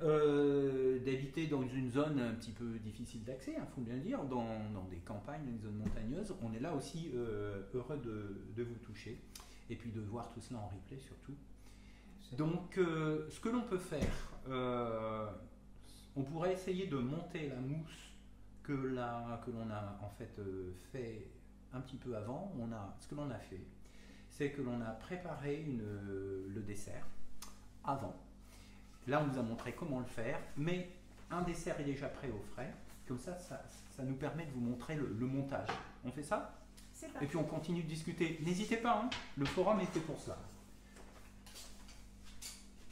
D'habiter dans une zone un petit peu difficile d'accès, il faut bien le dire, dans des campagnes, dans des zones montagneuses, on est là aussi heureux de vous toucher et puis de voir tout cela en replay surtout. Donc ce que l'on peut faire, on pourrait essayer de monter la mousse que l'on a en fait fait un petit peu avant. Ce que l'on a fait, c'est que l'on a préparé le dessert avant. Là, on vous a montré comment le faire, mais un dessert est déjà prêt au frais. Comme ça nous permet de vous montrer le montage. On fait ça? C'est parti. Et puis on continue de discuter. N'hésitez pas, hein, le forum est fait pour ça.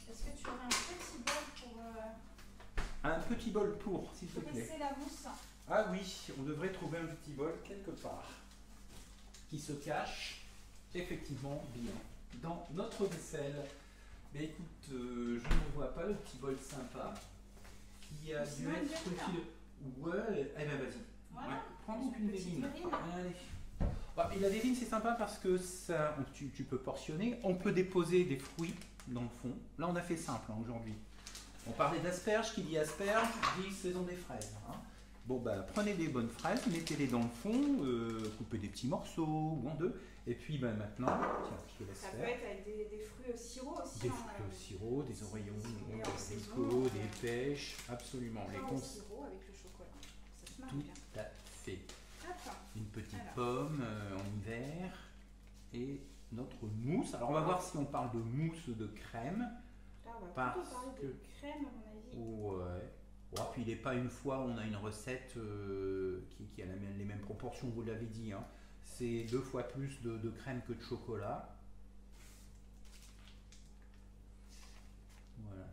Est-ce que tu aurais un petit bol pour un petit bol pour, s'il te plaît. presser la mousse? Ah oui, on devrait trouver un petit bol quelque part qui se cache effectivement bien dans notre vaisselle. Mais écoute, je ne vois pas le petit bol sympa qui a dû être filé. Ouais, eh ben vas-y. Voilà. Ouais, prends donc une petite verrine. verrine. Allez. Bah, et la verrine c'est sympa parce que ça, tu peux portionner, on peut déposer des fruits dans le fond. Là on a fait simple hein, aujourd'hui. On parlait d'asperges, qui dit asperges dit saison des fraises. Hein. Bon bah prenez des bonnes fraises, mettez-les dans le fond, coupez des petits morceaux ou en deux. Et puis bah, maintenant, tiens, je te laisse Ça faire. peut être avec des fruits au sirop aussi. Des hein, fruits au sirop, des oreillons, et des en saison, haricots, des pêches, absolument. Les au sirop avec le chocolat. Ça se marie tout bien. à fait. Hop. Une petite Alors. pomme en hiver et notre mousse. Alors on va voir si on parle de mousse ou de crème. Là, on va Parce plutôt parler de crème, à mon avis. Ouais. Oh, puis il n'est pas une fois, on a une recette qui a les mêmes proportions, vous l'avez dit. Hein. C'est 2 fois plus de crème que de chocolat. Voilà.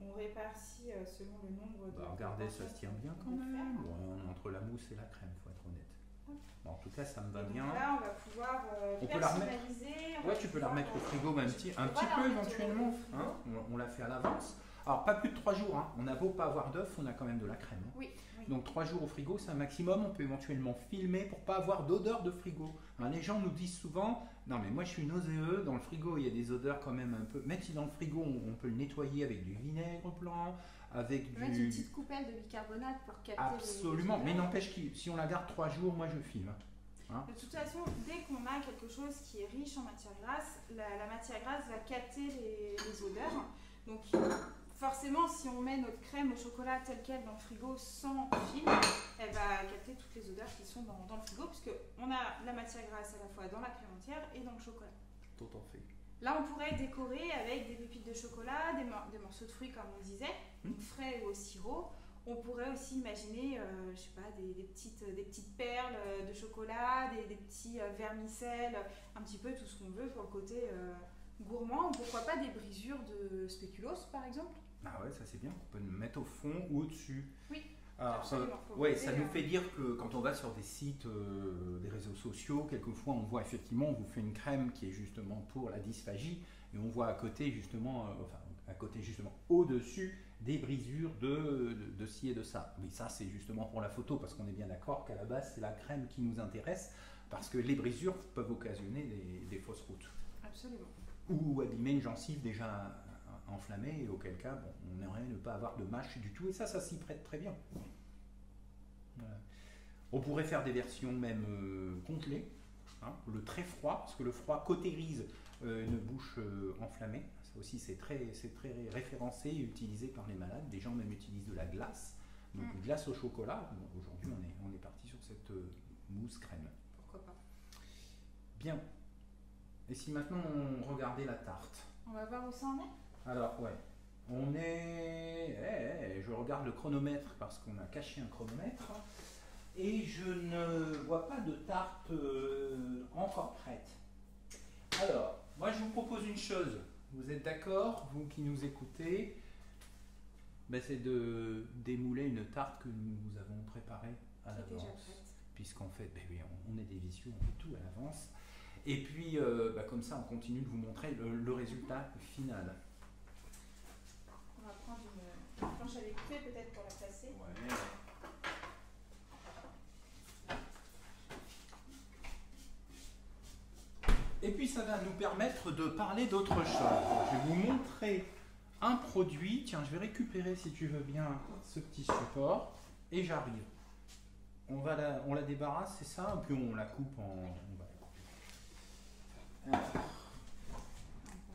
On répartit selon le nombre de. Bah, regardez, ça se tient bien quand même. Ouais, entre la mousse et la crème, faut être honnête. Bon, en tout cas, ça me va bien. Là, on va pouvoir On peut la remettre. personnaliser. Ouais, tu peux la remettre au frigo même un petit peu éventuellement. Hein, on l'a fait à l'avance. Alors, pas plus de 3 jours. Hein. On a beau pas avoir d'œuf, on a quand même de la crème. Hein. Oui, oui. Donc 3 jours au frigo, c'est un maximum. On peut éventuellement filmer pour pas avoir d'odeur de frigo. Hein, les gens nous disent souvent, non mais moi je suis nauséeux, dans le frigo il y a des odeurs quand même un peu. Même si dans le frigo on peut le nettoyer avec du vinaigre blanc, avec On peut mettre une petite coupelle de bicarbonate pour capter absolument, les mais odeurs. n'empêche que si on la garde 3 jours, moi je filme. Hein. De toute façon, dès qu'on a quelque chose qui est riche en matière grasse, la matière grasse va capter les odeurs. Donc forcément, si on met notre crème au chocolat telle qu'elle dans le frigo sans film, elle va capter toutes les odeurs qui sont dans le frigo, puisqu'on a la matière grasse à la fois dans la crème entière et dans le chocolat. Tout en fait. Là, on pourrait décorer avec des pépites de chocolat, des morceaux de fruits comme on disait, donc frais ou au sirop. On pourrait aussi imaginer, je sais pas, des petites perles de chocolat, des petits vermicelles, un petit peu tout ce qu'on veut pour le côté gourmand. Ou pourquoi pas des brisures de spéculoos, par exemple. Ah ouais, ça c'est bien, on peut le mettre au fond ou au-dessus. Oui. Alors, ça nous fait dire que quand on va sur des sites, des réseaux sociaux, quelquefois on voit effectivement, on vous fait une crème qui est justement pour la dysphagie, et on voit à côté justement, au-dessus des brisures de ci et de ça. Mais ça c'est justement pour la photo, parce qu'on est bien d'accord qu'à la base c'est la crème qui nous intéresse, parce que les brisures peuvent occasionner des fausses routes. Absolument. Ou abîmer une gencive déjà enflammée, et auquel cas bon, on aimerait ne pas avoir de mâche du tout, et ça s'y prête très bien. Voilà. On pourrait faire des versions même congelées, hein, le très froid, parce que le froid cautérise une bouche enflammée. Ça aussi c'est très référencé et utilisé par les malades. Des gens même utilisent de la glace, donc glace au chocolat. Bon, aujourd'hui on est parti sur cette mousse crème. Pourquoi pas. Bien. Et si maintenant on regardait la tarte? On va voir où ça en est. Alors, ouais, on est... je regarde le chronomètre parce qu'on a caché un chronomètre et je ne vois pas de tarte encore prête. Alors, moi je vous propose une chose, vous êtes d'accord, vous qui nous écoutez, ben, c'est de démouler une tarte que nous avons préparée à l'avance. Puisqu'en fait, ben oui, on est des vicieux, on fait tout à l'avance. Et puis, comme ça, on continue de vous montrer le résultat final. On va prendre une planche à découper peut-être pour la placer. Ouais. Et puis ça va nous permettre de parler d'autre chose. Je vais vous montrer un produit. Tiens, je vais récupérer, si tu veux bien, ce petit support. Et j'arrive. On la débarrasse, c'est ça? Et puis on la coupe en... On va la couper.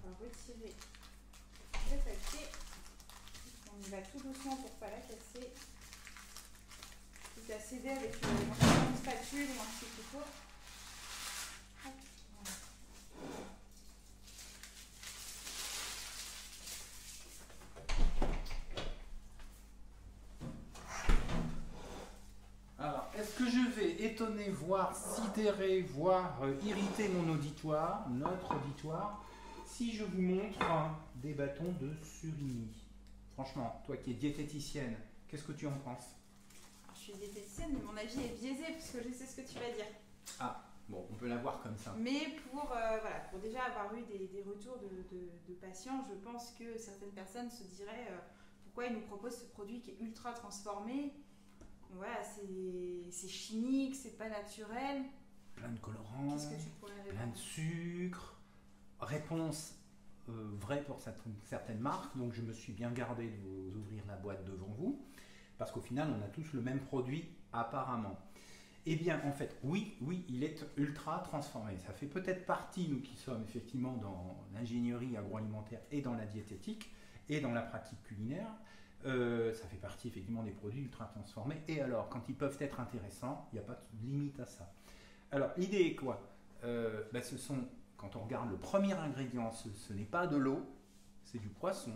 On va retirer le papier. On y va tout doucement pour ne pas la casser. Quitte à céder avec une spatule ou un petit couteau. Hop, voilà. Alors, est-ce que je vais étonner, voire sidérer, voire irriter mon auditoire, notre auditoire, si je vous montre des bâtons de surimi? Franchement, toi qui es diététicienne, qu'est-ce que tu en penses? Je suis diététicienne, mais mon avis est biaisé puisque je sais ce que tu vas dire. Ah, Bon, on peut la voir comme ça. Mais pour déjà avoir eu des retours de patients, je pense que certaines personnes se diraient pourquoi ils nous proposent ce produit qui est ultra transformé. Voilà, c'est chimique, c'est pas naturel. Plein de colorants, Qu'est-ce que tu pourrais répondre? plein de sucre. Réponse vraie pour certaines marques, donc je me suis bien gardé de vous ouvrir la boîte devant vous, parce qu'au final, on a tous le même produit apparemment. Eh bien, en fait, oui, il est ultra transformé. Ça fait peut-être partie, nous qui sommes effectivement dans l'ingénierie agroalimentaire et dans la diététique et dans la pratique culinaire, ça fait partie effectivement des produits ultra transformés. Et alors, quand ils peuvent être intéressants, il n'y a pas de limite à ça. Alors, l'idée est quoi? Ce sont, quand on regarde le premier ingrédient, ce n'est pas de l'eau, c'est du poisson.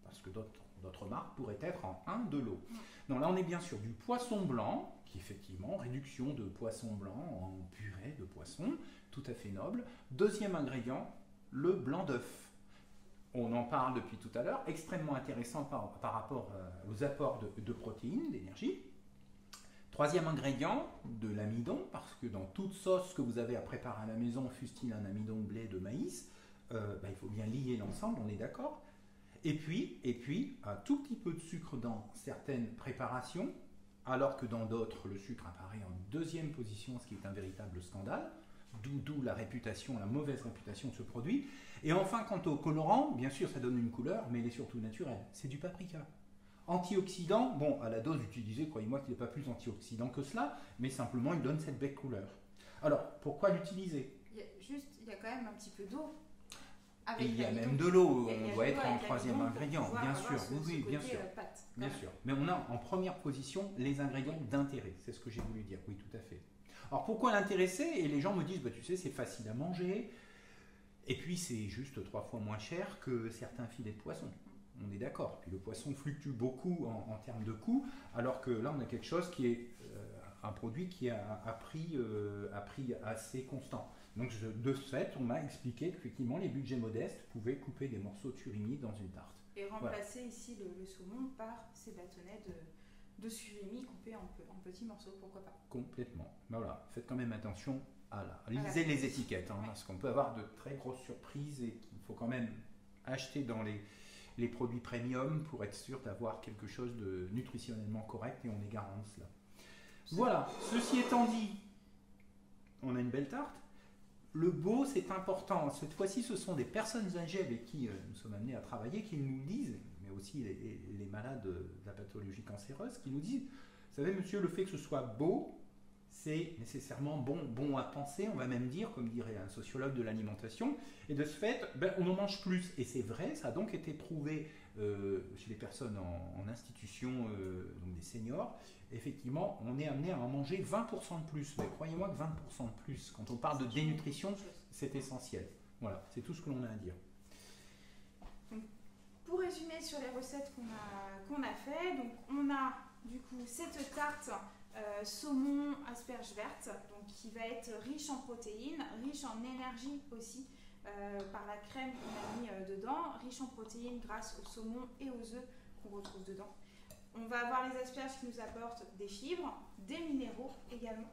Parce que d'autres marques pourraient être en de l'eau. Non, là, on est bien sûr du poisson blanc, qui effectivement, réduction de poisson blanc en purée de poisson, tout à fait noble. Deuxième ingrédient, le blanc d'œuf. On en parle depuis tout à l'heure, extrêmement intéressant par rapport aux apports de protéines, d'énergie. Troisième ingrédient, de l'amidon, parce que dans toute sauce que vous avez à préparer à la maison, fût-il un amidon de blé, de maïs, il faut bien lier l'ensemble, on est d'accord. Et puis, un tout petit peu de sucre dans certaines préparations, alors que dans d'autres, le sucre apparaît en deuxième position, ce qui est un véritable scandale, d'où la mauvaise réputation de ce produit. Et enfin, quant au colorant, bien sûr, ça donne une couleur, mais il est surtout naturel. C'est du paprika. Antioxydant, bon, à la dose utilisée, croyez-moi qu'il n'est pas plus antioxydant que cela, mais simplement, il donne cette belle couleur. Alors, pourquoi l'utiliser? Il y a quand même un petit peu d'eau. Et il y a même de l'eau, on doit être en troisième ingrédient, bien sûr, oui, bien sûr. Bien sûr. Mais on a en première position les ingrédients d'intérêt, c'est ce que j'ai voulu dire, oui, tout à fait. Alors pourquoi l'intéresser? Et les gens me disent, tu sais, c'est facile à manger, et puis c'est juste 3 fois moins cher que certains filets de poisson. On est d'accord. Puis le poisson fluctue beaucoup en termes de coût, alors que là on a quelque chose qui est un produit qui a un prix assez constant. Donc de ce fait, on m'a expliqué qu'effectivement les budgets modestes pouvaient couper des morceaux de surimi dans une tarte. Et remplacer ici le saumon par ces bâtonnets de surimi coupés en petits morceaux, pourquoi pas? Complètement. Ben voilà, faites quand même attention lisez les étiquettes, parce qu'on peut avoir de très grosses surprises et qu'il faut quand même acheter dans les produits premium pour être sûr d'avoir quelque chose de nutritionnellement correct, et on est garant de cela. Voilà, ceci étant dit, on a une belle tarte. Le beau, c'est important. Cette fois-ci, ce sont des personnes âgées avec qui nous sommes amenés à travailler qui nous disent, mais aussi les malades de la pathologie cancéreuse, qui nous disent, vous savez monsieur, le fait que ce soit beau, c'est nécessairement bon à penser, on va même dire, comme dirait un sociologue de l'alimentation, et de ce fait, on en mange plus. Et c'est vrai, ça a donc été prouvé chez les personnes en institution, donc des seniors. Effectivement, on est amené à en manger 20% de plus. Mais croyez-moi que 20% de plus, quand on parle de dénutrition, c'est essentiel. Voilà, c'est tout ce que l'on a à dire. Donc, pour résumer sur les recettes qu'on a fait, donc on a du coup cette tarte saumon asperge verte, donc qui va être riche en protéines, riche en énergie aussi par la crème qu'on a mis dedans, riche en protéines grâce au saumon et aux œufs qu'on retrouve dedans. On va avoir les asperges qui nous apportent des fibres, des minéraux également.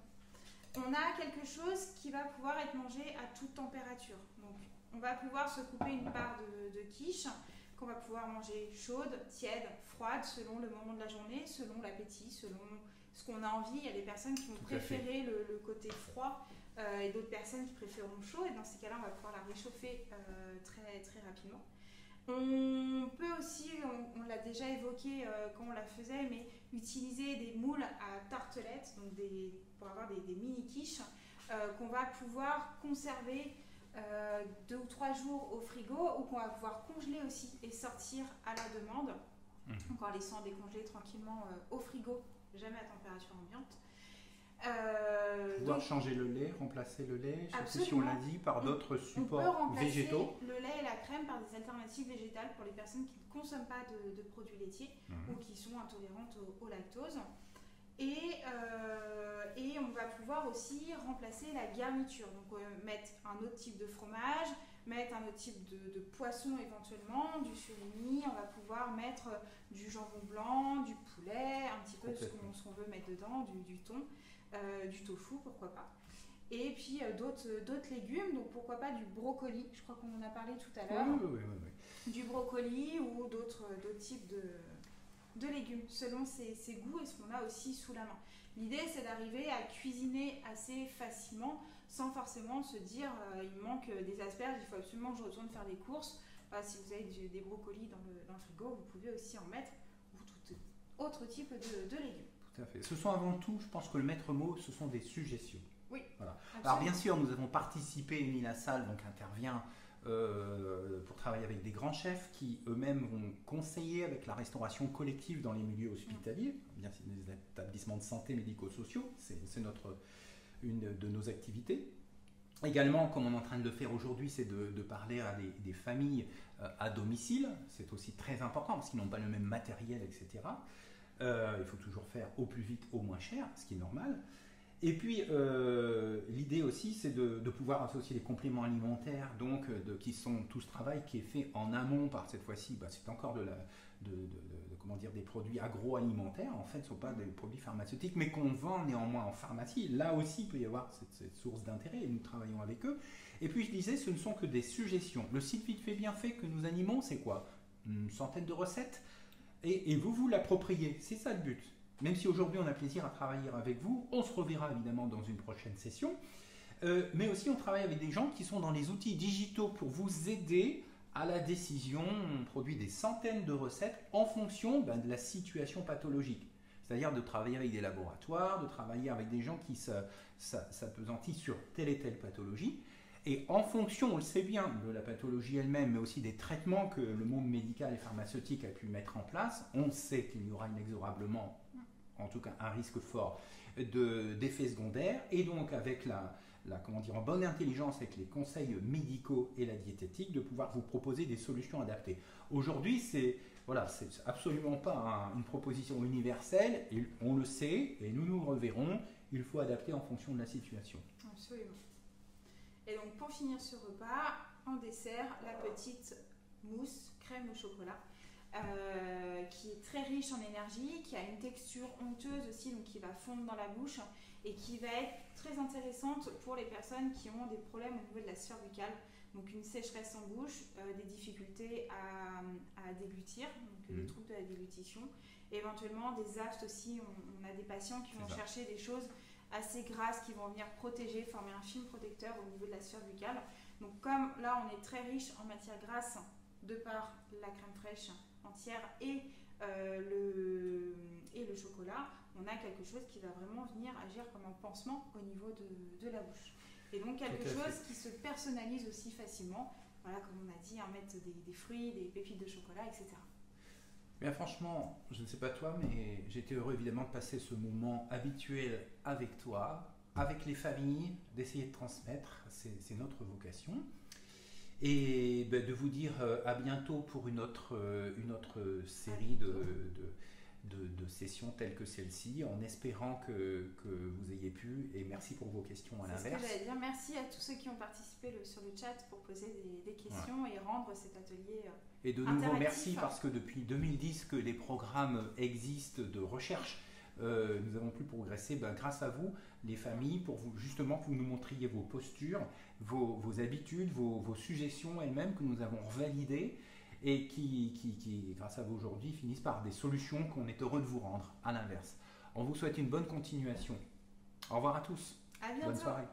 On a quelque chose qui va pouvoir être mangé à toute température. Donc, on va pouvoir se couper une part de quiche qu'on va pouvoir manger chaude, tiède, froide, selon le moment de la journée, selon l'appétit, selon ce qu'on a envie. Il y a des personnes qui vont préférer le côté froid et d'autres personnes qui préféreront chaud. Et dans ces cas-là, on va pouvoir la réchauffer très, très rapidement. On peut aussi, on l'a déjà évoqué quand on la faisait, mais utiliser des moules à tartelettes, donc pour avoir des mini quiches qu'on va pouvoir conserver 2 ou 3 jours au frigo, ou qu'on va pouvoir congeler aussi et sortir à la demande, donc en laissant décongeler tranquillement au frigo, jamais à température ambiante. Pouvoir changer le lait, remplacer le lait, je sais pas si on l'a dit, par d'autres supports végétaux. On peut remplacer le lait et la crème par des alternatives végétales pour les personnes qui ne consomment pas de produits laitiers ou qui sont intolérantes au lactose. Et on va pouvoir aussi remplacer la garniture, donc mettre un autre type de fromage, mettre un autre type de poisson éventuellement, du surimi, on va pouvoir mettre du jambon blanc, du poulet, un petit peu ce qu'on veut mettre dedans, du thon. Du tofu, pourquoi pas. Et puis d'autres légumes, donc pourquoi pas du brocoli, je crois qu'on en a parlé tout à l'heure. Oui. Du brocoli ou d'autres types de légumes, selon ses goûts et ce qu'on a aussi sous la main. L'idée, c'est d'arriver à cuisiner assez facilement, sans forcément se dire il me manque des asperges, il faut absolument que je retourne faire des courses. Si vous avez des brocolis dans le frigo, vous pouvez aussi en mettre, ou tout autre type de légumes. Tout à fait. Ce sont avant tout, je pense que le maître mot, ce sont des suggestions. Oui. Voilà. Alors bien sûr, nous avons participé, Unilassal donc intervient pour travailler avec des grands chefs qui eux-mêmes vont conseiller avec la restauration collective dans les milieux hospitaliers, bien sûr les établissements de santé médico-sociaux, c'est une de nos activités. Également, comme on est en train de le faire aujourd'hui, c'est de parler à des familles à domicile, c'est aussi très important parce qu'ils n'ont pas le même matériel, etc. Il faut toujours faire au plus vite, au moins cher, ce qui est normal. Et puis, l'idée aussi, c'est de pouvoir associer les compléments alimentaires, donc qui sont tout ce travail qui est fait en amont par cette fois-ci, c'est encore des produits agroalimentaires, en fait, ce ne sont pas des produits pharmaceutiques, mais qu'on vend néanmoins en pharmacie. Là aussi, il peut y avoir cette source d'intérêt, et nous travaillons avec eux. Et puis, je disais, ce ne sont que des suggestions. Le site Vite fait bien fait que nous animons, c'est quoi? Une centaine de recettes, et vous l'appropriez, c'est ça le but. Même si aujourd'hui on a plaisir à travailler avec vous, on se reverra évidemment dans une prochaine session, mais aussi on travaille avec des gens qui sont dans les outils digitaux pour vous aider à la décision. On produit des centaines de recettes en fonction de la situation pathologique. C'est-à-dire de travailler avec des laboratoires, de travailler avec des gens qui s'appesantissent sur telle et telle pathologie. Et en fonction, on le sait bien, de la pathologie elle-même, mais aussi des traitements que le monde médical et pharmaceutique a pu mettre en place, on sait qu'il y aura inexorablement, en tout cas un risque fort, d'effets secondaires. Et donc avec en bonne intelligence avec les conseils médicaux et la diététique, de pouvoir vous proposer des solutions adaptées. Aujourd'hui, c'est absolument pas une proposition universelle, et on le sait, et nous nous reverrons, il faut adapter en fonction de la situation. Absolument. Et donc pour finir ce repas, en dessert, la petite mousse crème au chocolat qui est très riche en énergie, qui a une texture onctueuse aussi, donc qui va fondre dans la bouche et qui va être très intéressante pour les personnes qui ont des problèmes au niveau de la sphère buccale, donc une sécheresse en bouche, des difficultés à déglutir, donc des troubles de la déglutition, éventuellement des aftes aussi. On a des patients qui vont chercher des choses assez grasses qui vont venir protéger, former un film protecteur au niveau de la sphère buccale. Donc comme là on est très riche en matière grasse de par la crème fraîche entière et le chocolat, on a quelque chose qui va vraiment venir agir comme un pansement au niveau de la bouche. Et donc quelque chose qui se personnalise aussi facilement, voilà, comme on a dit, mettre des fruits, des pépites de chocolat, etc. Bien franchement, je ne sais pas toi, mais j'étais heureux évidemment de passer ce moment habituel avec toi, avec les familles, d'essayer de transmettre, c'est notre vocation. Et de vous dire à bientôt pour une autre série de sessions telles que celle-ci, en espérant que vous ayez pu, et merci pour vos questions à l'inverse. C'est ce que j'allais dire, merci à tous ceux qui ont participé sur le chat pour poser des questions et rendre cet atelier et de nouveau merci parce que depuis 2010 que les programmes existent de recherche, nous avons pu progresser grâce à vous, les familles, pour vous justement que vous nous montriez vos postures, vos habitudes, vos suggestions elles-mêmes que nous avons revalidées et qui, grâce à vous aujourd'hui, finissent par des solutions qu'on est heureux de vous rendre, à l'inverse. On vous souhaite une bonne continuation. Au revoir à tous. À bientôt. Bonne soirée.